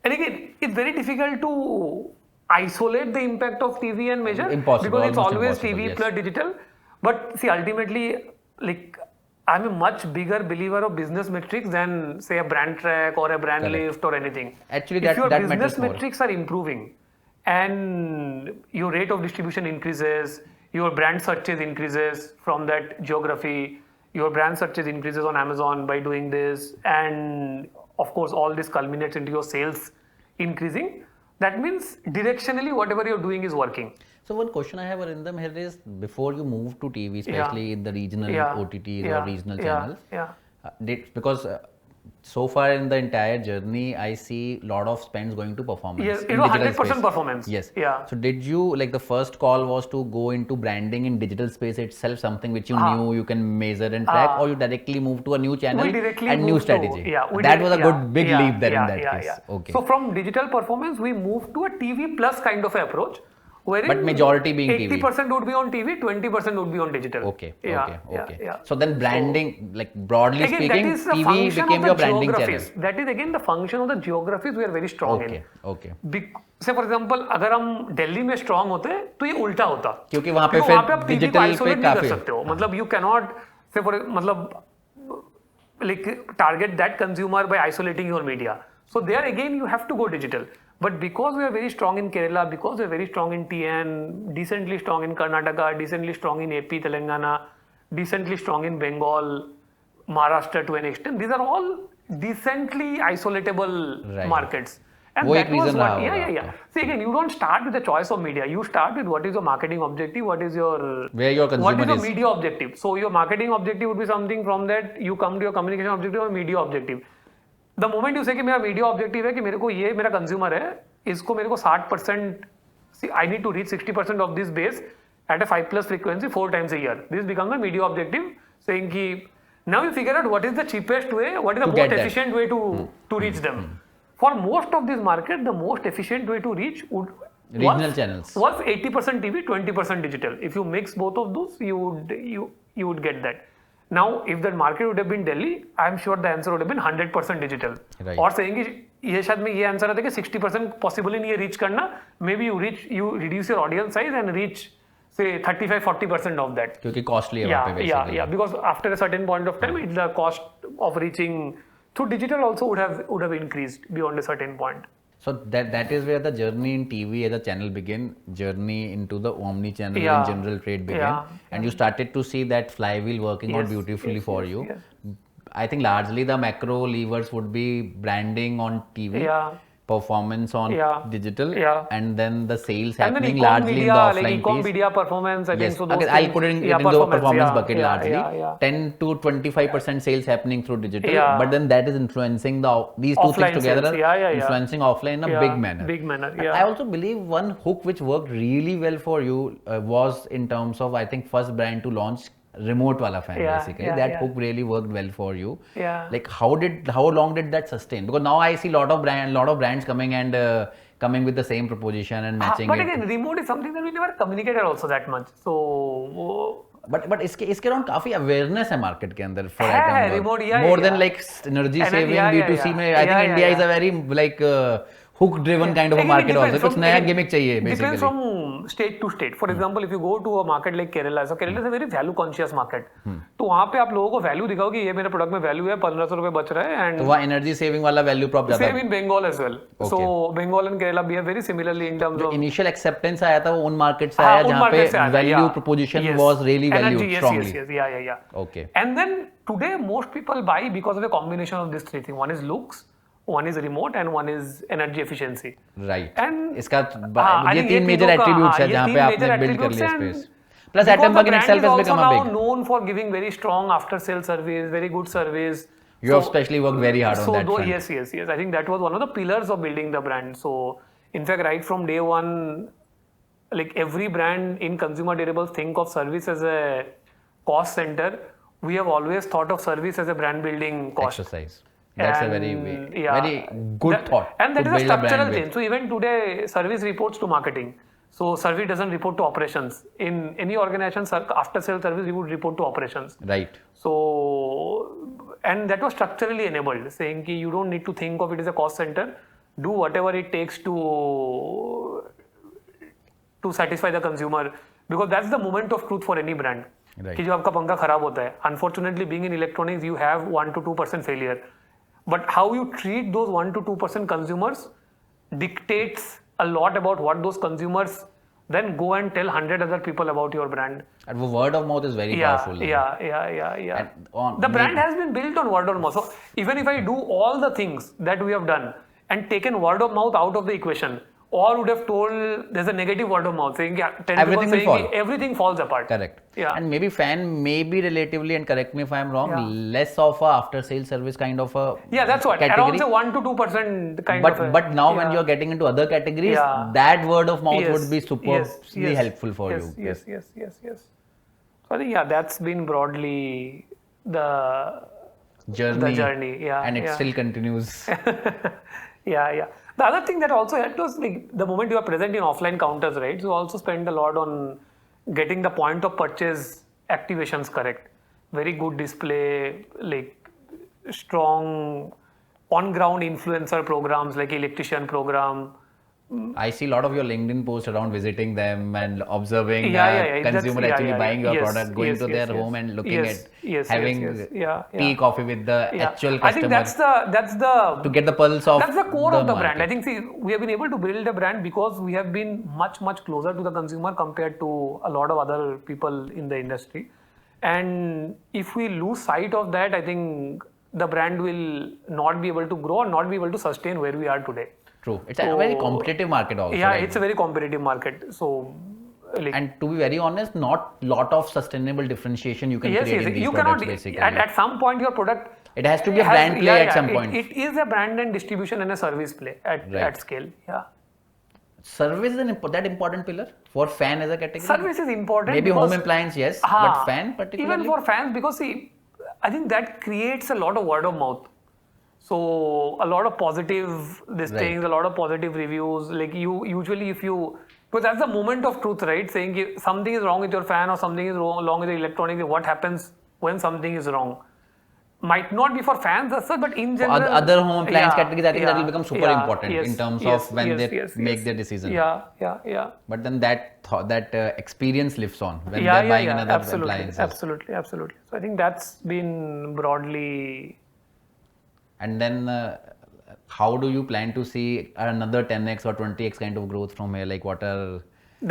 And again, it's very difficult to isolate the impact of TV and measure. Impossible. Because it's always TV plus digital. But see, ultimately, like, I'm a much bigger believer of business metrics than say a brand track or a brand lift or anything. Actually, if your business metrics are improving and your rate of distribution increases, your brand searches increases from that geography, your brand searches increases on Amazon by doing this, and of course all this culminates into your sales increasing, that means directionally whatever you're doing is working. So one question I have, Arindam, here is, before you move to TV, especially in the regional OTTs or regional channels, because so far in the entire journey, I see a lot of spends going to performance. Yes, 100% performance. Yes. Yeah. So did you, like the first call was to go into branding in digital space itself, something which you knew you can measure and track, or you directly moved to a new channel and new strategy? That was a good big leap there in that case. Okay. So from digital performance, we moved to a TV plus kind of approach. But majority being 80% would be on TV, 20% would be on digital. Okay. So then branding, like broadly speaking, TV became your branding channel. That is again the function of the geographies we are very strong in. Okay. Say for example, अगर हम दिल्ली में strong होते तो ये उल्टा होता. क्योंकि वहाँ पे फिर digital पे काफी. मतलब you cannot say for मतलब like target that consumer by isolating your media. So there again you have to go digital. But because we are very strong in Kerala, because we are very strong in TN, decently strong in Karnataka, decently strong in AP, Telangana, decently strong in Bengal, Maharashtra to an extent, these are all decently isolatable markets. And that was what, See again, you don't start with the choice of media. You start with what is your marketing objective, what is your media objective. So your marketing objective would be something from that, you come to your communication objective or media objective. The moment you say कि मेरा media objective है कि मेरे को ये मेरा consumer है, इसको मेरे को 60%, I need to reach 60% of this base at a 5+ frequency 4 times a year. This becomes a media objective, saying कि now you figure out what is the cheapest way, what is the most efficient way to reach them. For most of this market, the most efficient way to reach regional channels was 80% TV, 20% digital. If you mix both of those, you would get that. Now, if that market would have been Delhi, I'm sure the answer would have been 100% digital. Or saying कि ये शायद में ये answer आता है कि 60% possibly नहीं है reach करना. Maybe you reduce your audience size and reach say 35-40% of that. क्योंकि costly है वहाँ पे basically. Yeah. Because after a certain point of time, the cost of reaching through digital also would have increased beyond a certain point. So that is where the journey in TV as a channel began, journey into the omnichannel and general trade began, and you started to see that flywheel working out beautifully for you. I think largely the macro levers would be branding on TV, performance on digital, and then the sales and happening then largely media, in the offline like e-com piece. media performance, I think so. Those I'll put it in, into the performance bucket largely. 10 to 25% sales happening through digital, but then that is influencing these two offline things together, sales. influencing offline in a big manner. I also believe one hook which worked really well for you was in terms of, I think, first brand to launch remote wala fan basically. That hook really worked well for you. Like how long did that sustain? Because now I see lot of brands coming and coming with the same proposition and matching but it. Again, remote is something that we never communicated also that much. So but इसके around काफी awareness है market के अंदर for Atomberg. Remote, more than like energy saving B2C में. I think India is a very like hook driven kind of a market also. कुछ नया gimmick चाहिए basically. Depends from state to state. For example, if you go to a market like Kerala, so Kerala is a very value conscious market. तो वहाँ पे आप लोगों को value दिखाओ कि ये मेरे product में value है, 1500 रुपए बच रहा है, and तो वहाँ energy saving वाला value prop ज़्यादा. Same in Bengal as well. So Bengal and Kerala behave very similarly in terms of initial acceptance आया था वो उन market से आया जहाँ पे value proposition was really valued strongly. Yes. Okay. And then today most people buy because of a combination of these three things. One is looks, one is remote, and one is energy efficiency. Right. And इसका ये तीन major attributes है जहाँ पे आपने build कर लिया space. Plus Atomberg in itself has become a big. Now known for giving very strong after sale service, very good service. You have especially worked very hard on that front. Yes. I think that was one of the pillars of building the brand. So in fact, right from day one, like every brand in consumer durables think of service as a cost center. We have always thought of service as a brand building cost. Exercise. That's a very good thought. And that is a structural change. So even today, service reports to marketing. So service doesn't report to operations. In any organization, after sales service, we would report to operations. Right. So, and that was structurally enabled, saying that you don't need to think of it as a cost center. Do whatever it takes to satisfy the consumer, because that's the moment of truth for any brand. Right. कि जो आपका पंखा खराब होता है. Unfortunately, being in electronics, you have 1 to 2% failure. But how you treat those 1 to 2% consumers dictates a lot about what those consumers then go and tell 100 other people about your brand. And word of mouth is very powerful. Yeah. The brand has been built on word of mouth. So even if I do all the things that we have done and taken word of mouth out of the equation, or would have told there's a negative word of mouth saying everything falls apart. Correct. Yeah. And maybe fan may be relatively, and correct me if I'm wrong, less of a after sales service kind of a that's what category. Around say 1 to 2% kind of. But now when you're getting into other categories, that word of mouth would be superbly helpful for you. Yes. So I think that's been broadly the journey. And it still continues. Yeah. The other thing that also helped was like the moment you are present in offline counters, right? So also spend a lot on getting the point of purchase activations correct. Very good display, like strong on-ground influencer programs like electrician program. I see a lot of your LinkedIn posts around visiting them and observing consumer actually buying your product, going to their home and looking at having tea, coffee with the actual customer. I think that's the to get the pulse of. That's the core of the brand. I think we have been able to build a brand because we have been much closer to the consumer compared to a lot of other people in the industry. And if we lose sight of that, I think the brand will not be able to grow or not be able to sustain where we are today. True. It's a very competitive market also. Yeah, it's a very competitive market. So, and to be very honest, not lot of sustainable differentiation you can create in these products basically. At some point your product... It has to be a brand play at some point. It is a brand and distribution and a service play at scale. Yeah. Service is that important pillar for fan as a category? Service is important. Maybe home appliance, yes. But fan particularly? Even for fans, because I think that creates a lot of word of mouth. So a lot of positive things, a lot of positive reviews. Like because that's the moment of truth, right? Saying something is wrong with your fan or something is wrong with the electronics. What happens when something is wrong? Might not be for fans as such, but in general. For other home appliance categories, I think that will become super important in terms of when they make their decision. Yeah. But then that experience lives on when they're buying another appliance. Absolutely. So I think that's been broadly. And then how do you plan to see another 10x or 20x kind of growth from here? Like what are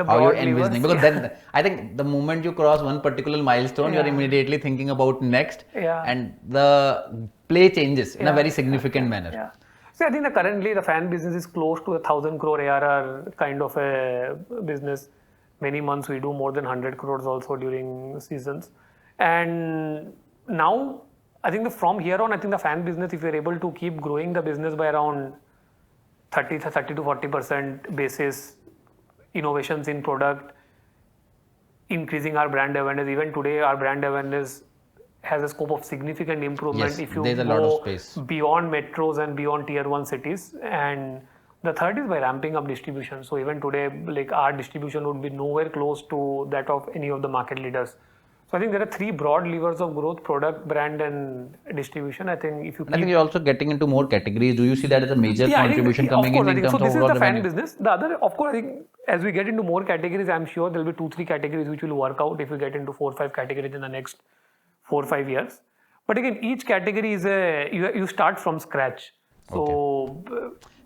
how you're envisioning? Because then I think the moment you cross one particular milestone, you're immediately thinking about next, and the play changes in a very significant manner. See, I think currently the fan business is close to 1,000 crore ARR kind of a business. Many months we do more than 100 crores also during seasons. And now, I think from here on, I think the fan business, if we're able to keep growing the business by around 30 to 40% basis, innovations in product, increasing our brand awareness. Even today, our brand awareness has a scope of significant improvement Yes, if you there's a go lot of space beyond metros and beyond tier 1 cities. And the third is by ramping up distribution. So even today, like our distribution would be nowhere close to that of any of the market leaders. So I think there are three broad levers of growth: product, brand, and distribution. I think if you I think you're also getting into more categories. Do you see that as a major contribution coming in terms of this is overall the fan revenue? business. The other, of course, I think as we get into more categories, I'm sure there'll be 2-3 categories which will work out if we get into 4-5 categories in the next 4-5 years. But again, each category is you start from scratch. So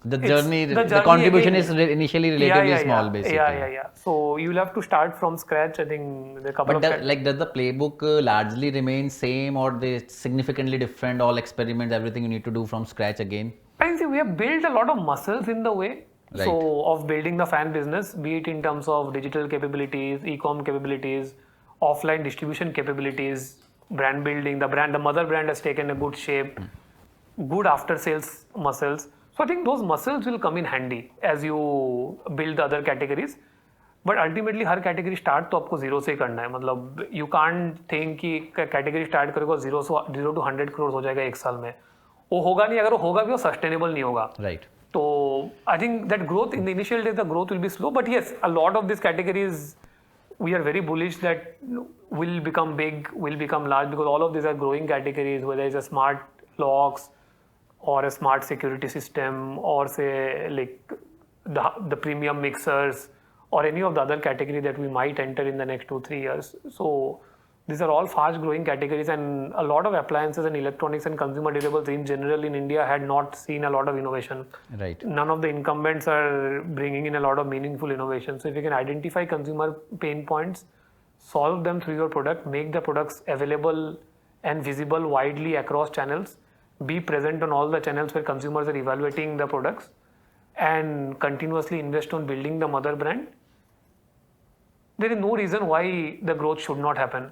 the journey the contribution again, is initially relatively small, basically. Yeah. So you'll have to start from scratch. I think the couple does the playbook largely remain same, or they significantly different? All experiments, everything you need to do from scratch again? I think we have built a lot of muscles in the way. Right. So of building the fan business, be it in terms of digital capabilities, e-com capabilities, offline distribution capabilities, brand building. The mother brand has taken a good shape, good after sales muscles. So I think those muscles will come in handy as you build the other categories. But ultimately her category start तो आपको zero से करना है. मतलब you can't think कि category start करोगे 0 to 100 crores हो जाएगा एक साल में. वो होगा नहीं, अगर वो होगा भी वो sustainable नहीं होगा. Right. So I think that growth in the initial days, the growth will be slow. But yes, a lot of these categories, we are very bullish that will become big, will become large, because all of these are growing categories, whether it's a smart locks or a smart security system, or say like the premium mixers, or any of the other category that we might enter in the next 2-3 years. So these are all fast growing categories, and a lot of appliances and electronics and consumer durables in general in India had not seen a lot of innovation. Right. None of the incumbents are bringing in a lot of meaningful innovation. So if you can identify consumer pain points, solve them through your product, make the products available and visible widely across channels, be present on all the channels where consumers are evaluating the products, and continuously invest on building the mother brand, there is no reason why the growth should not happen.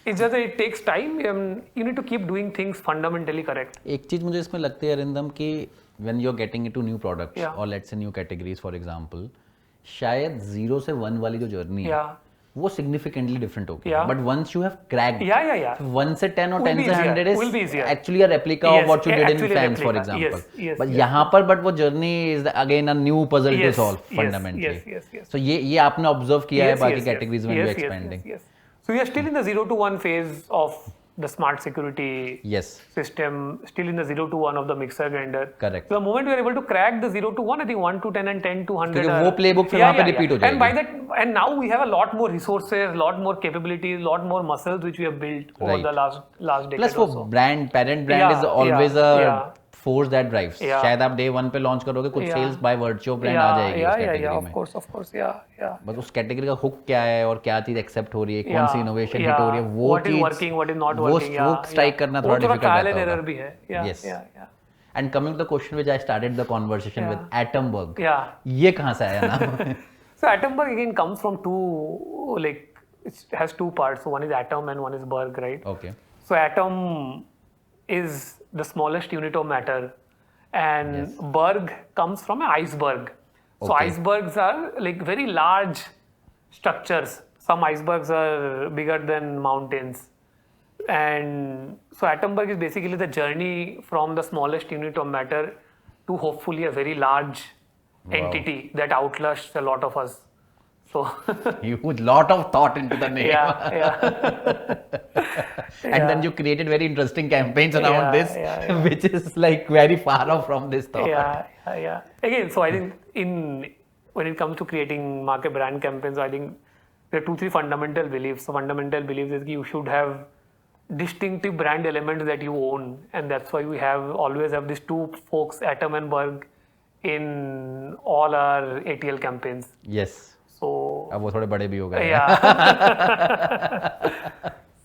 It's just that it takes time. You need to keep doing things fundamentally correct. एक चीज मुझे इसमें लगती है अरिंदम कि when you're getting into new products, Yeah. or let's say new categories for example, शायद 0 से 1 वाली जो जर्नी है Yeah. वो significantly different होगी. Yeah. But once you have cracked, Yeah. 1 से 10 or Will 10 be से easier. 100 Will be is easier. actually a replica Yes, of what you did in actually a fans, for replica. example. Yes, But yes. यहाँ पर but वो journey is again a new puzzle to solve fundamentally. Yes. So ये आपने observe किया है बाकी categories when you're expanding. Yes. So we are still in the 0 to 1 phase of the smart security system, still in the 0 to 1 of the mixer grinder. Correct. So the moment we are able to crack the 0 to 1, I think 1 to 10 and 10 to 100. क्योंकि वो playbook फिर वहाँ पे repeat हो जाएगी. And now we have a lot more resources, lot more capabilities, lot more muscles which we have built over the last decade. Plus वो parent brand is always a force that drives. शायद आप day 1 पे launch करोगे कुछ sales by virtue of brand आ जाएगी उस category में. Of course. बस उस category का hook क्या है और क्या चीज accept हो रही है, कौन सी innovation hit हो रही है, वो what is working, what is not working. वो strike करना थोड़ा difficult रहता trial and error भी है. Yes. And coming to the question which I started the conversation with, Atomberg. ये कहाँ से आया नाम? So Atomberg again comes from two, like it has two parts. So one is atom and one is berg, right? Okay. So atom is the smallest unit of matter, and berg comes from an iceberg. So icebergs are like very large structures. Some icebergs are bigger than mountains. And so Atomberg is basically the journey from the smallest unit of matter to hopefully a very large entity that outlasts a lot of us. So huge lot of thought into the name. And then you created very interesting campaigns around this, which is like very far off from this thought. Again, so I think when it comes to creating market brand campaigns, I think there are 2-3 fundamental beliefs. So fundamental beliefs is that you should have distinctive brand elements that you own, and that's why we always have these two folks, Atom and Berg, in all our ATL campaigns. Yes. So अब वो थोड़े बड़े भी हो गए.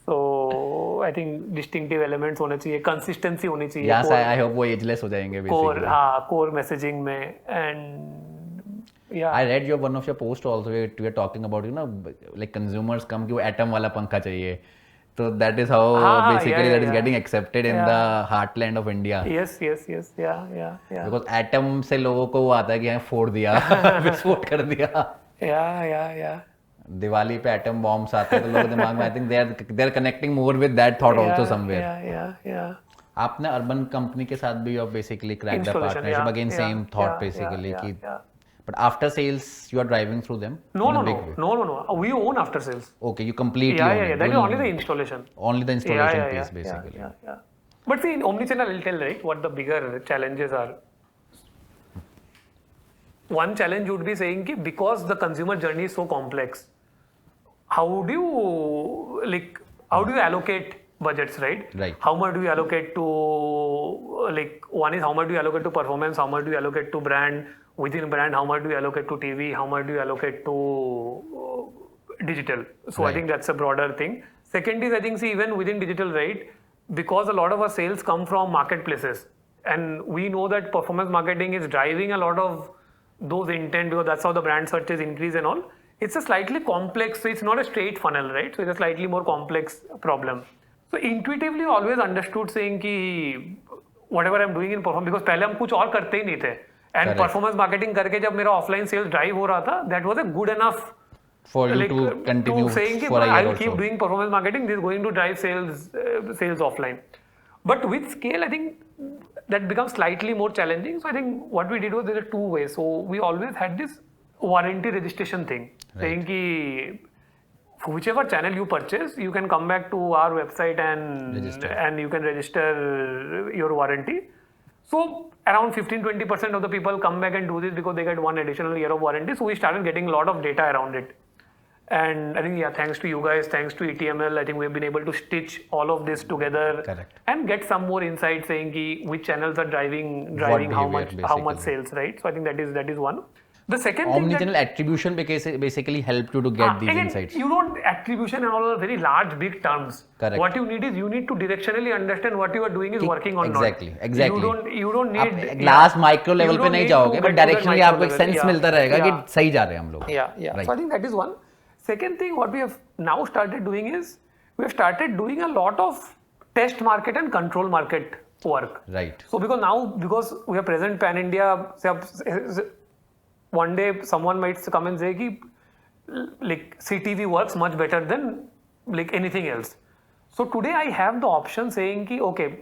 So I I think distinctive elements होने चाहिए, consistency होनी चाहिए. Yes, I hope वो ageless हो जाएंगे basically. Core messaging में, and yeah. I read one of your post also where you were talking about like consumers come कि वो atom वाला पंखा चाहिए. So that is how basically that is getting accepted in the heartland of India. Yes. Yeah. Because atom से लोगों को वो आता है कि यहाँ फोड़ दिया, विस्फोट कर दिया. Yeah. दिवाली पे एटम बॉम्ब्स आते हैं तो लोगों के दिमाग में I think they are connecting more with that thought also somewhere. Yeah. आपने अर्बन कंपनी के साथ भी basically crack the partnership again same thought basically कि but after sales you are driving through them. No, we own after sales. Okay, you completely own it. That is only the installation. Only the installation piece basically. Yeah. But see, in Omnichannel will tell, right, what the bigger challenges are. One challenge would be saying ki because the consumer journey is so complex, how do you allocate budgets, right? Right. How much do you allocate to, one is how much do you allocate to performance, how much do you allocate to brand, within brand, how much do you allocate to TV, how much do you allocate to digital. So I think that's a broader thing. Second is, I think, even within digital, right, because a lot of our sales come from marketplaces, and we know that performance marketing is driving a lot of those intent, because that's how the brand searches increase and all. It's a slightly complex, so it's not a straight funnel, right? So it's a slightly more complex problem. So intuitively always understood saying कि whatever I'm doing in performance, because पहले हम कुछ और करते ही नहीं थे, and performance marketing करके जब मेरा offline sales drive हो रहा था, that was a good enough for you to continue saying for a year I will or keep so. doing performance marketing, this is going to drive sales offline. But with scale, I think that becomes slightly more challenging. So I think what we did was there are two ways. So we always had this warranty registration thing, saying कि whichever channel you purchase, you can come back to our website and you can register your warranty. So around 15-20% of the people come back and do this because they get one additional year of warranty. So we started getting a lot of data around it. And I think, thanks to you guys, thanks to ETML, I think we've been able to stitch all of this together. Correct. And get some more insight saying ki which channels are driving how much sales, right? So I think that is one. The second Omnichannel attribution basically helped you to get these insights. You don't attribution and all are very large, big terms. Correct. What you need is you need to directionally understand what you are doing is working or not. Exactly. You don't need glass micro level पे नहीं जाओगे, but directionally आपको एक sense मिलता रहेगा कि सही जा रहे हैं हम लोग. Yeah. Right. So I think that is one. Second thing, what we have now started doing is we have started doing a lot of test market and control market work. Right. So because we are present pan India, one day someone might come and say ki, like CTV works much better than like anything else. So today I have the option saying ki, okay,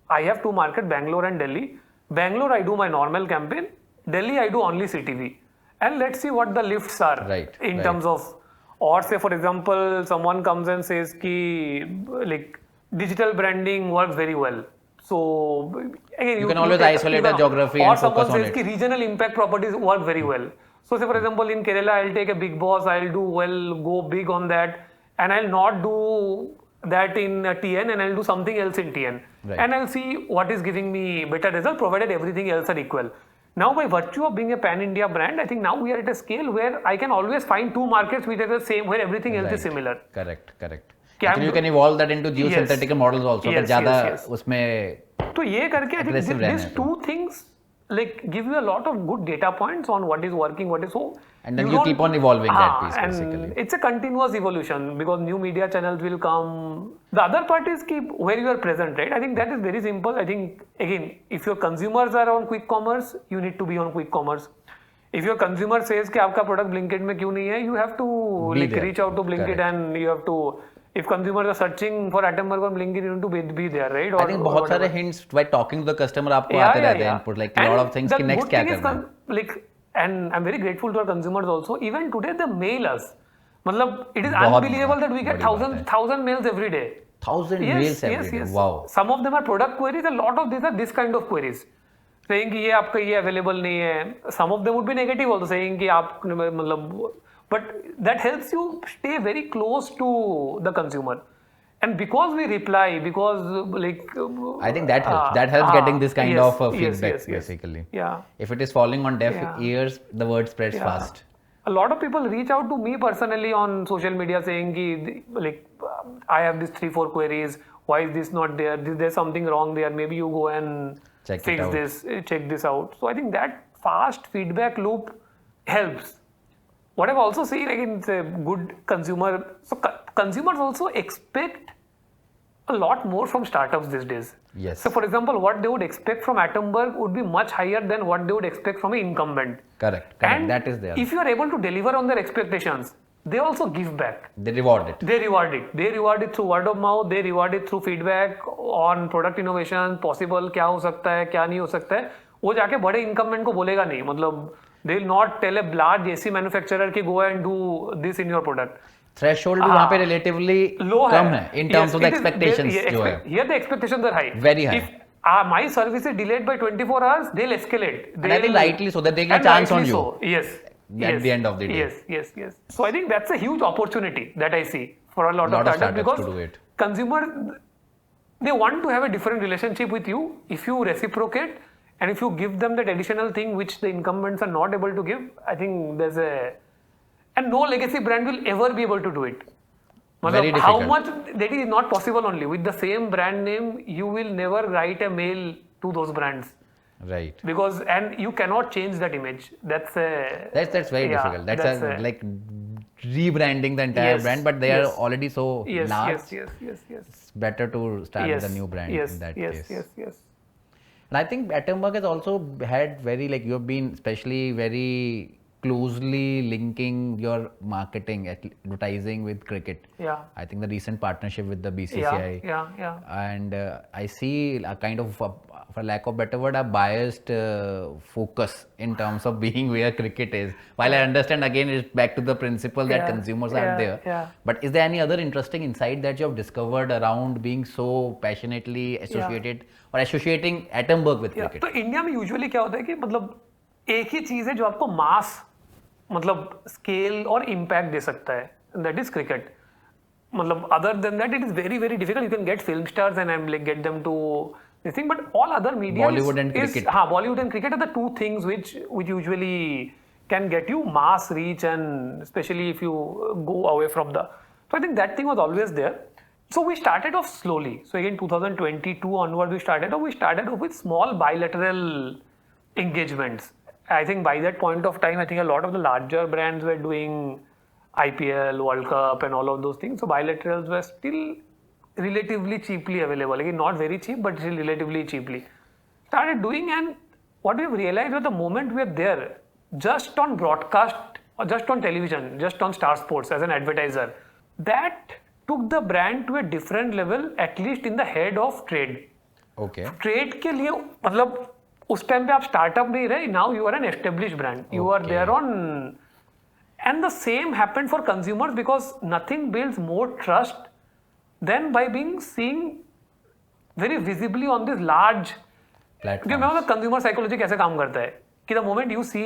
I have two markets, Bangalore and Delhi. Bangalore I do my normal campaign, Delhi I do only CTV. And let's see what the lifts are in terms of, or say for example, someone comes and says ki like digital branding works very well. So again, you can always isolate the geography and focus on it. Or someone says ki regional impact properties work very well. So say for example in Kerala, I'll take a big boss, I'll go big on that, and I'll not do that in TN, and I'll do something else in TN. Right. And I'll see what is giving me better result provided everything else are equal. Now, by virtue of being a pan-India brand, I think now we are at a scale where I can always find two markets which are the same, where everything else is similar. Correct. Actually, you can evolve that into geosynthetic models also. But ज़्यादा उसमें तो ये करके I think these two things like give you a lot of good data points on what is working, what is so. And then you keep on evolving that piece basically. And it's a continuous evolution because new media channels will come. The other part is where you are present, right? I think that is very simple. I think again, if your consumers are on quick commerce, you need to be on quick commerce. If your consumer says कि आपका product Blinkit में क्यों नहीं है, you have to reach out to Blinkit. Correct. And you have to. If consumers are searching for Atomberg on Blinkit, you need to be there, right? I think बहुत सारे hints by talking to the customer आपको आते रहते हैं input, like a lot of things कि next क्या करना है. And I'm very grateful to our consumers also. Even today they mail us. Matlab, it is unbelievable that we get thousand mails every day. 1,000 mails every day. Wow. Some of them are product queries. A lot of these are this kind of queries. Saying कि ये आपका ये available नहीं है. Some of them would be negative also, saying कि आप मतलब. But that helps you stay very close to the consumer. And because we reply, because like... I think that helps. That helps getting this kind of feedback basically. Yeah. If it is falling on deaf ears, the word spreads fast. a lot of people reach out to me personally on social media saying ki, like I have these 3-4 queries, why is this not there, there's something wrong there, maybe you go and check fix this, check this out. So I think that fast feedback loop helps. What I've also seen, like it's a good consumer, so consumers also expect a lot more from startups these days. Yes. So for example, what they would expect from Atomberg would be much higher than what they would expect from an incumbent. Correct. And that is there. If you are able to deliver on their expectations, they also give back. They reward it. They reward it through word of mouth. They reward it through feedback on product innovation, possible क्या हो सकता है, क्या नहीं हो सकता है. वो जाके बड़े incumbent को बोलेगा नहीं. मतलब they will not tell a large AC manufacturer कि go and do this in your product. Threshold भी वहाँ पे relatively कम है in terms of the expectations जो है. Here the expectations are high. Very high. If my service is delayed by 24 hours, they'll escalate. And I think rightly so, that they get a chance on you. So. Yes. At the end of the day. Yes. So I think that's a huge opportunity that I see for a lot of startups because to do it. Consumer, they want to have a different relationship with you if you reciprocate and if you give them that additional thing which the incumbents are not able to give. I think there's a, and no legacy brand will ever be able to do it. Very difficult. How much that is not possible only with the same brand name, you will never write a mail to those brands. Right. Because and you cannot change that image. That's very difficult. That's like rebranding the entire brand, but they are already so large. Yes. It's better to start with a new brand in that case. Yes. And I think Atomberg has also had very, like, you have been especially very closely linking your marketing, advertising with cricket. Yeah. I think the recent partnership with the BCCI. Yeah. And I see a kind of, for lack of better word, a biased focus in terms of being where cricket is. While I understand, again, it's back to the principle that consumers are there. Yeah. But is there any other interesting insight that you have discovered around being so passionately associated or associating Atomberg with cricket? तो India में usually क्या होता है कि मतलब एक ही चीज है जो आपको मास मतलब स्केल और इम्पैक्ट दे सकता है, दैट इज क्रिकेट. मतलब other than that it is very very difficult. You can get film stars and like get them to this thing, but all other media Bollywood and cricket. Bollywood and cricket are the two things which usually can get you mass reach, and especially if you go away from the. So I think that thing was always there. So we started off slowly. So again 2022 onwards we started off with small bilateral engagements. I think by that point of time, I think a lot of the larger brands were doing IPL, World Cup and all of those things. So bilaterals were still relatively cheaply available. Again, not very cheap, but still relatively cheaply. Started doing, and what we've realized was the moment we're there, just on broadcast, or just on television, just on Star Sports as an advertiser, that took the brand to a different level, at least in the head of trade. Okay. Trade के लिए मतलब उस time पे आप startup नहीं रहे. Now you are an established brand. You are there on, and the same happened for consumers because nothing builds more trust then by being seen very visibly on this large platform. You know the consumer psychology कैसे काम करता है कि the moment you see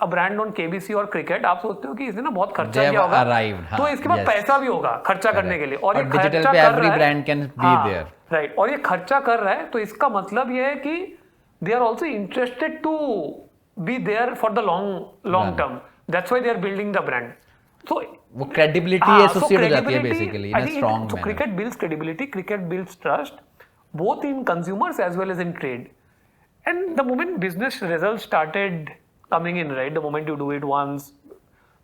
a brand on KBC और cricket, आप सोचते हो कि इसने ना बहुत खर्चा किया होगा, तो इसके बाद पैसा भी होगा खर्चा करने के लिए, और ये खर्चा कर रहा है. राइट. और ये खर्चा कर रहा है तो इसका मतलब ये है कि they are also interested to be there for the long term. That's why they are building the brand. So वो credibility associate हो जाती है basically in a strong manner. So cricket builds credibility, cricket builds trust, both in consumers as well as in trade. And the moment business results started coming in, right, the moment you do it once,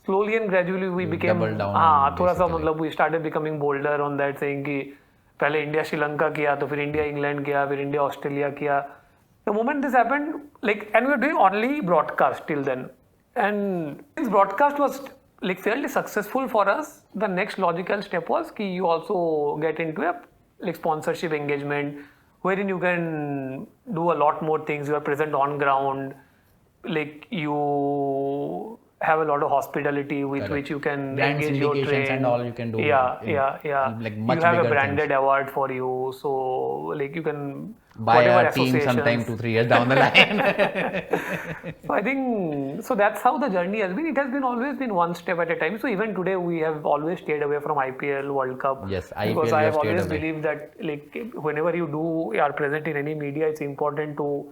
slowly and gradually we became थोड़ा सा मतलब we started becoming bolder on that, saying कि पहले India Sri Lanka किया, तो फिर India England किया, फिर इंडिया ऑस्ट्रेलिया किया. The moment this happened, like, and we were doing only broadcast till then, and since broadcast was like fairly successful for us, the next logical step was कि you also get into a like sponsorship engagement wherein you can do a lot more things. You are present on ground, like you have a lot of hospitality with which you can engage your trade and all you can do. Yeah. Like much you have a branded things. Award for you, so like you can buy a team sometime 2-3 years down the line. So I think so that's how the journey has been. It has been always been one step at a time. So even today we have always stayed away from IPL, World Cup. Yes, IPL. Because I have always believed that like whenever you are present in any media, it's important to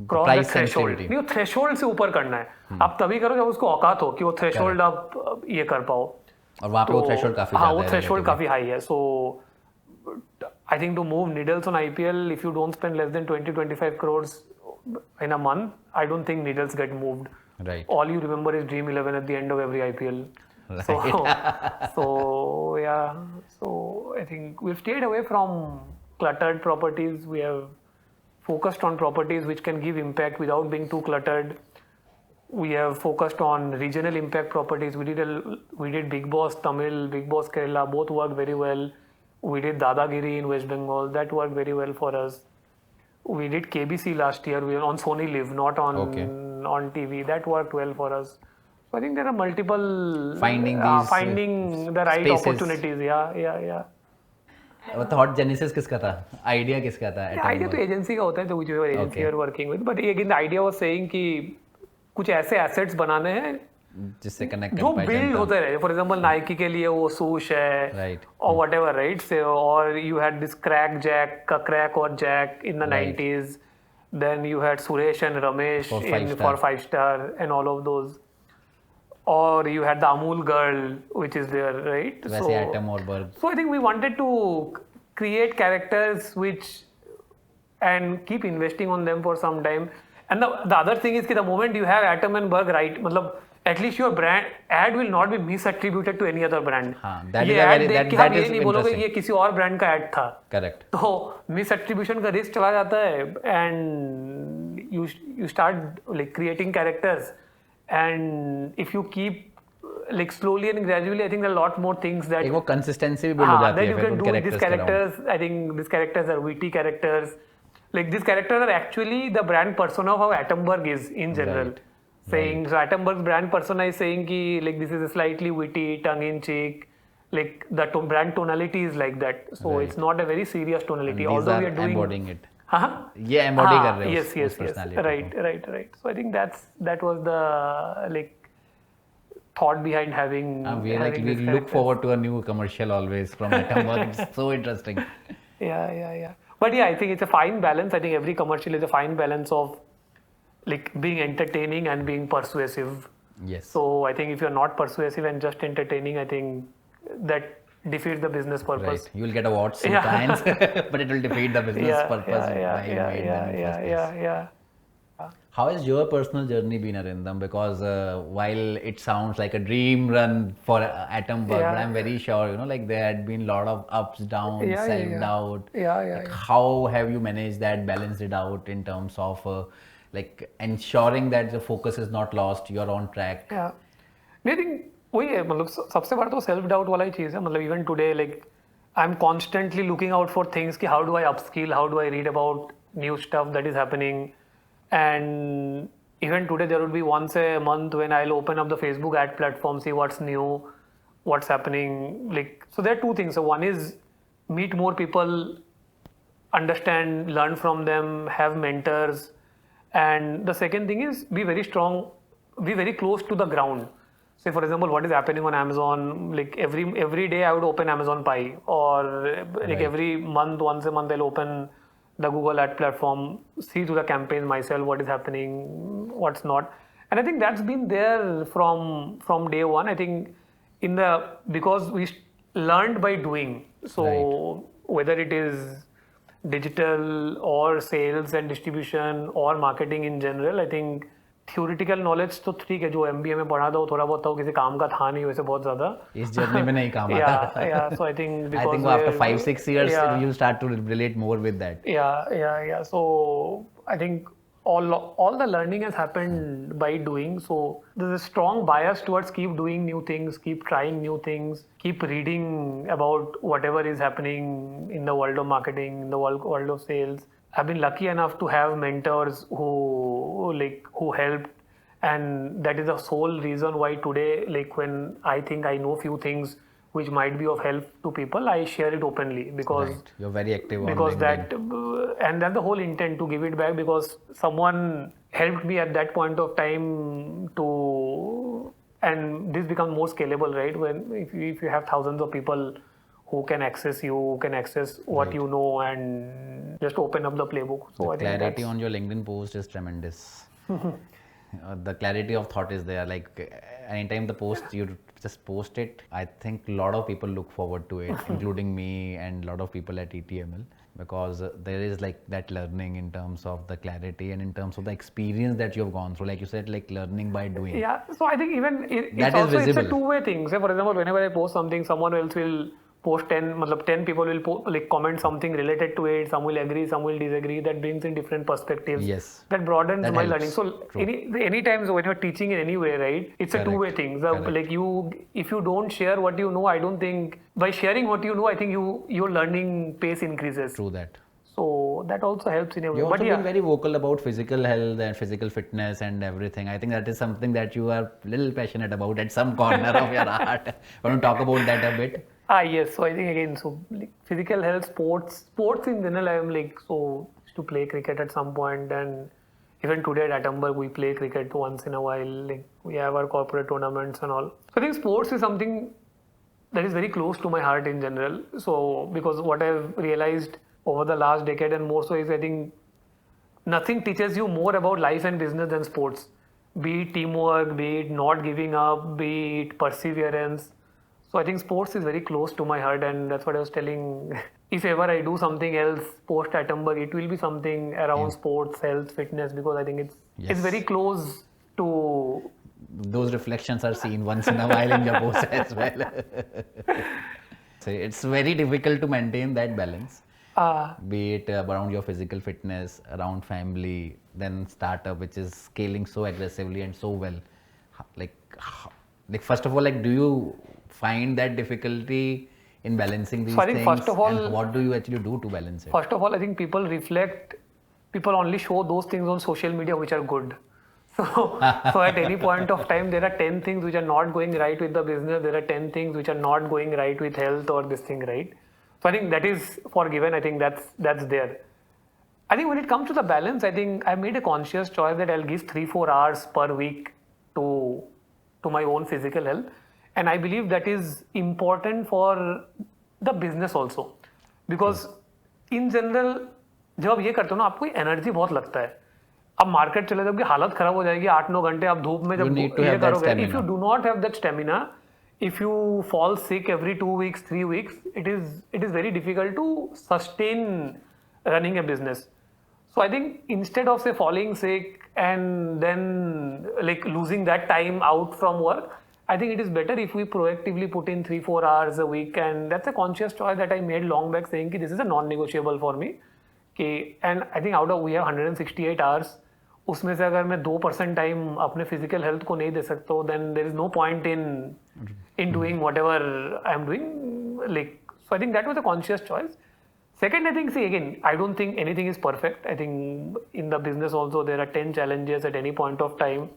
cross the threshold, नहीं वो threshold से ऊपर करना है. आप तभी करो जब उसको औकात हो कि वो थ्रेशोल्ड आप ये कर पाओ. और वहाँ पे वो थ्रेशोल्ड काफी हाँ, वो थ्रेशोल्ड काफी हाई है. सो I think to move needles on IPL, if you don't spend less than 20-25 crores in a month, I don't think needles get moved. Right. All you remember is Dream 11 at the end of every IPL. Right. So yeah. So I think we've stayed away from cluttered properties. We have focused on properties which can give impact without being too cluttered. We have focused on regional impact properties. We did Big Boss Tamil, Big Boss Kerala, both worked very well. We did Dadagiri in West Bengal, that worked very well for us. We did KBC last year, we were on Sony Live, not on TV. That worked well for us. So I think there are multiple finding the right spaces. Opportunities. Yeah. Thought genesis किसका था, idea किसका था? Idea तो agency का होता है, तो which agency you are working with, but again the idea was saying कि कुछ ऐसे assets बनाने हैं जिससे कनेक्ट जो बिल्ड होते रहे. फॉर एग्जांपल नाइकी के लिए वो सूश है, राइट, और व्हाटएवर, राइट. से और you had this Krack Jack का क्रैक और Jack in the 90s. Then you had Suresh and Ramesh in for 5 Star and all of those. और you had the Amul girl which is there, right? वैसे Atomberg. So I think we wanted to create characters which and keep investing on them for some time. And the other thing is कि the moment you have Atomberg, right, मतलब at least your brand ad will not be misattributed to any other brand. हाँ, that is very that is नहीं बोलोगे ये किसी और brand का ad था. Correct. तो misattribution का रिस्क चला जाता है, and you start like creating characters. And if you keep like slowly and gradually, I think there are a lot more things that वो consistency भी build हो जाती है. That you can do with these characters. I think these characters are witty characters. Like these characters are actually the brand persona of how Atomberg is in general. Right. Saying so Atomberg's brand persona is saying ki like this is a slightly witty, tongue in cheek. Like the brand tonality is like that. So it's not a very serious tonality. Although we are doing embodying it. ये embody कर रहे हो. Yes. Right. So I think that was the like thought behind having. We look forward to a new commercial always from Atomberg. It's so interesting. Yeah. But yeah, I think it's a fine balance. I think every commercial is a fine balance of like being entertaining and being persuasive. Yes. So I think if you're not persuasive and just entertaining, I think that defeats the business purpose. Right. You'll get awards sometimes, but it will defeat the business purpose. Yeah. How has your personal journey been, Arindam? Because while it sounds like a dream run for Atomberg, but I'm very sure, like there had been a lot of ups, downs, self-doubt. Yeah. How have you managed that, balanced it out in terms of like ensuring that the focus is not lost, you're on track? Yeah. I think वही है, मतलब सबसे बड़ा तो self doubt वाला ही चीज़ है. मतलब even today like I am constantly looking out for things कि how do I upskill, how do I read about new stuff that is happening. And even today there would be once a month when I will open up the Facebook ad platform, see what's new, what's happening. Like so there are 2 things. So one is meet more people, understand, learn from them, have mentors. And the second thing is be very strong, be very close to the ground. Say for example, what is happening on Amazon, like every day I would open Amazon Pie, or like every month, once a month I'll open the Google ad platform, see through the campaigns myself, what is happening, what's not. And I think that's been there from day one. I think because we learned by doing. So whether it is digital or sales and distribution or marketing in general, I think theoretical knowledge तो ठीक है, जो MBA में पढ़ा था वो थोड़ा बहुत था, किसी काम का था नहीं वैसे बहुत ज्यादा. इस जर्नी में नहीं काम आता. So I think after 5-6 years you start to relate more with that. Yeah. So I think all the learning has happened by doing. So there's a strong bias towards keep doing new things, keep trying new things, keep reading about whatever is happening in the world of marketing, in the world of sales. I've been lucky enough to have mentors who helped, and that is the sole reason why today, like when I think I know few things which might be of help to people, I share it openly because you're very active on because LinkedIn. And that's the whole intent, to give it back, because someone helped me at that point of time to, and this becomes more scalable, right? When if you have thousands of people who can access you, who can access what you know, and just open up the playbook. So I think clarity on your LinkedIn post is tremendous. The clarity of thought is there. Like anytime the post you just post it, I think a lot of people look forward to it, including me and a lot of people at ETML, because there is like that learning in terms of the clarity and in terms of the experience that you've gone through. Like you said, like learning by doing. Yeah. So I think even it's a two-way thing. Say for example, whenever I post something, someone else will post 10 people will comment something related to it. Some will agree, some will disagree. That brings in different perspectives. Yes. That broadens my helps. learning. So any times when you're teaching in any way, right? It's a two-way thing. So like if you don't share what you know, I don't think by sharing what you know, I think your learning pace increases. True that. So that also helps in a way. You've also been very vocal about physical health and physical fitness and everything. I think that is something that you are a little passionate about at some corner of your heart. Want to talk about that a bit? Yes. So I think again, so like physical health, sports in general, I am like, so to play cricket at some point, and even today at Atomberg we play cricket once in a while. Like we have our corporate tournaments and all. So I think sports is something that is very close to my heart in general. So because what I've realized over the last decade and more so is I think nothing teaches you more about life and business than sports. Be it teamwork, be it not giving up, be it perseverance. So I think sports is very close to my heart, and that's what I was telling. If ever I do something else post Atomberg, it will be something around sports, health, fitness, because I think it's very close to. Those reflections are seen once in a while in your posts as well. So it's very difficult to maintain that balance. Be it around your physical fitness, around family, then startup, which is scaling so aggressively and so well. Like first of all, like, do you find that difficulty in balancing these things? First of all, and what do you actually do to balance it? First of all, I think people only show those things on social media which are good. So at any point of time, there are 10 things which are not going right with the business. There are 10 things which are not going right with health or this thing, right? So I think that is forgiven. I think that's there. I think when it comes to the balance, I think I made a conscious choice that I'll give 3-4 hours per week to my own physical health. And I believe that is important for the business also. Because in general, जब आप ये करते हो ना, आपको energy बहुत लगता है. अब मार्केट चले जाओगे, हालत खराब हो जाएगी, 8-9 घंटे आप धूप में जब ये करोगे. If you do not have that stamina, if you fall sick every 2 weeks, 3 weeks, it is very difficult to sustain running a business. So I think instead of say falling sick and then like losing that time out from work, I think it is better if we proactively put in 3-4 hours a week, and that's a conscious choice that I made long back, saying that this is a non-negotiable for me. Okay, and I think we have 168 hours. उसमें से अगर मैं 2% time अपने physical health को नहीं दे सकता हूँ, then there is no point in doing whatever I am doing. Like, so I think that was a conscious choice. Second, I think, see again, I don't think anything is perfect. I think in the business also there are 10 challenges at any point of time.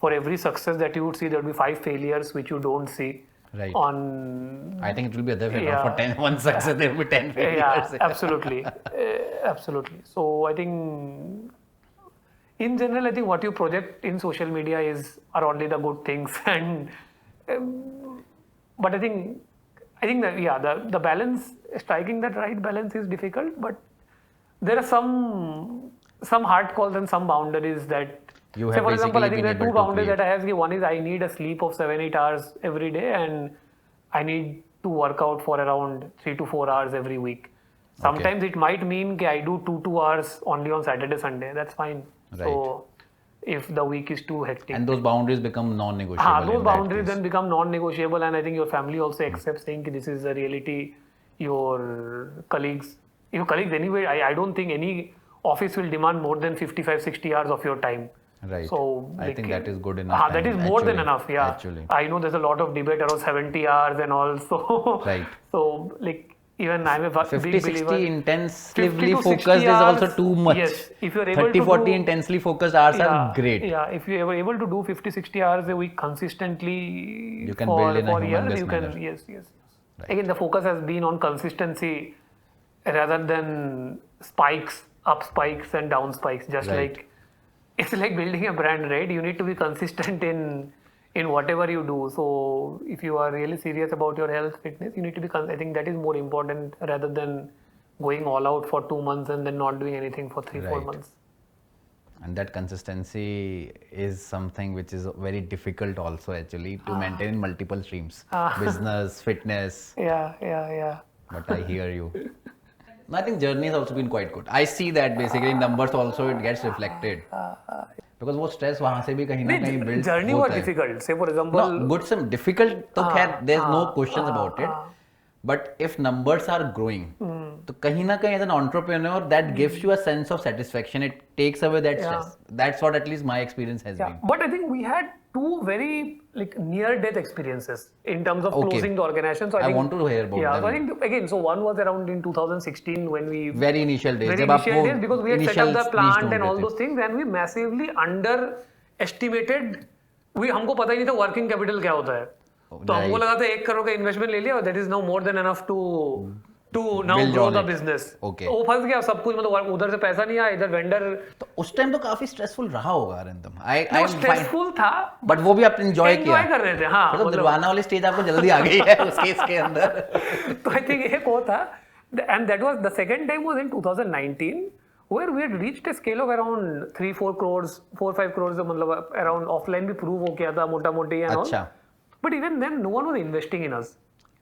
For every success that you would see, there will be 5 failures which you don't see. Right. I think it will be other way. For 1 success, there will be 10 failures. Yeah, absolutely. Absolutely. So I think in general, I think what you project in social media are only the good things, and but I think that the balance, striking that right balance is difficult. But there are some hard calls and some boundaries that. You have say for example, I think there are 2 boundaries create. that I have. One is I need a sleep of 7-8 hours every day, and I need to work out for around 3 to 4 hours every week. Sometimes it might mean that I do 2 hours only on Saturday, Sunday. That's fine. Right. So if the week is too hectic. And those boundaries become non-negotiable. Those boundaries then become non-negotiable, and I think your family also accepts, saying that this is the reality. Your colleagues anyway, I don't think any office will demand more than 55-60 hours of your time. Right. So I think that is good enough. That is more than enough. Yeah. Actually. I know there's a lot of debate around 70 hours and all. So, right. So like even I'm a 50-60 intensively focused is also too much. Yes. If you're able 30-40 intensely focused hours are great. Yeah. If you are able to do 50-60 hours a week consistently, you can build in a humongous manner. Yes. Right. Again, the focus has been on consistency rather than up spikes and down spikes. Just like it's like building a brand, right? You need to be consistent in whatever you do. So if you are really serious about your health, fitness, you need to be, I think that is more important rather than going all out for 2 months and then not doing anything for 3-4 Right. months. And that consistency is something which is very difficult also actually to maintain in multiple streams. Business, fitness. Yeah. But I hear you. I think journey has also been quite good. I see that basically in numbers also it gets reflected. Because वो stress वहाँ से भी कहीं ना कहीं build Journey was difficult. Say for example. No, good some difficult तो खैर there's no questions about it. But if numbers are growing, तो कहीं ना कहीं as an entrepreneur that gives you a sense of satisfaction. It takes away that stress. That's what at least my experience has been. But I think we had two very near-death experiences in terms of closing the organization. So I want to hear about them. So I think again, so one was around in 2016 when we very initial days because we had set up the plant and all those things, and we massively underestimated. हमको पता ही नहीं था working capital क्या होता है. तो हमको लगा था 1 करोड़ का इन्वेस्टमेंट ले लिया और that is now more than enough to now grow the business. Okay. वो फंस गया सब कुछ, मतलब उधर से पैसा नहीं आया, इधर वेंडर. तो उस टाइम तो काफी स्ट्रेसफul रहा होगा अरिंदम. I स्ट्रेसफुल था, बट वो भी आप एंजॉय किया. कर रहे थे. हाँ, मतलब दिलवाना वाली स्टेज आपको जल्दी आ गई है उस केस के अंदर. तो आई थिंक एक वो था, and that was the second time was in 2019 where we had reached a scale of around 3-4 crores, 4-5 crores, मतलब around offline भी प्रूव हो गया था मोटा मोटी. अच्छा. But even then no one was investing in us.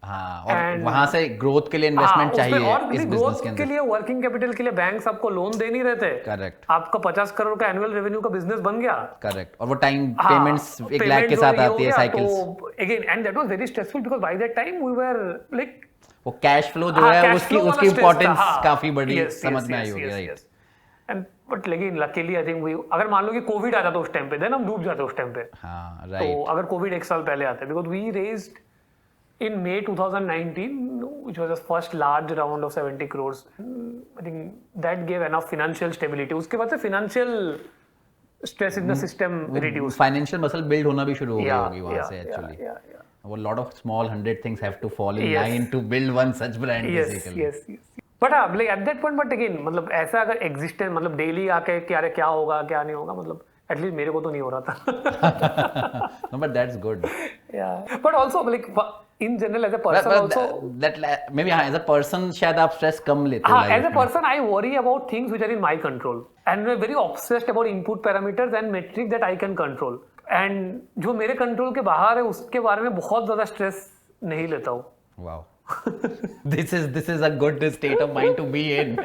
हाँ, और वहाँ से ग्रोथ के लिए इन्वेस्टमेंट चाहिए इस बिजनेस के अंदर. के लिए वर्किंग कैपिटल के लिए बैंक आपको लोन दे नहीं रहे थे. करेक्ट. आपका 50 करोड़ का एनुअल रेवेन्यू का बिजनेस बन गया. करेक्ट. और वो टाइम पेमेंट्स 1 लाख के साथ आती है साइकिल्स. तो again and that was very stressful because by that time we were like वो कैश फ्लो जो है उसकी इंपॉर्टेंस काफी बड़ी समझ में आई होगी. राइट. एंड बट लेकिन लकीली आई थिंक वी, अगर मान लो कि कोविड आता तो उस टाइम पे देन हम डूब जाते उस टाइम पे. हां राइट. तो अगर कोविड 1 साल पहले आता because we raised in May 2019, which was the first large round of 70 crores. I think that gave enough financial stability. उसके बाद से financial stress in the system reduced. Financial muscle build होना भी शुरू हो गई होगी वहाँ से actually. A lot of small 100 things have to fall in line to build one such brand basically. Yes. But like at that point, but again, मतलब ऐसा अगर existence, मतलब daily आके क्या होगा क्या नहीं होगा, मतलब at least मेरे को तो नहीं हो रहा था. No, but that's good. Yeah. But also like in general as a person also that maybe as a person शायद आप stress कम लेते हो. As a person I worry about things which are in my control and I'm very obsessed about input parameters and metrics that I can control. And जो मेरे control के बाहर है उसके बारे में बहुत ज़्यादा स्ट्रेस नहीं लेता हूँ. Wow. This is a good state of mind to be in.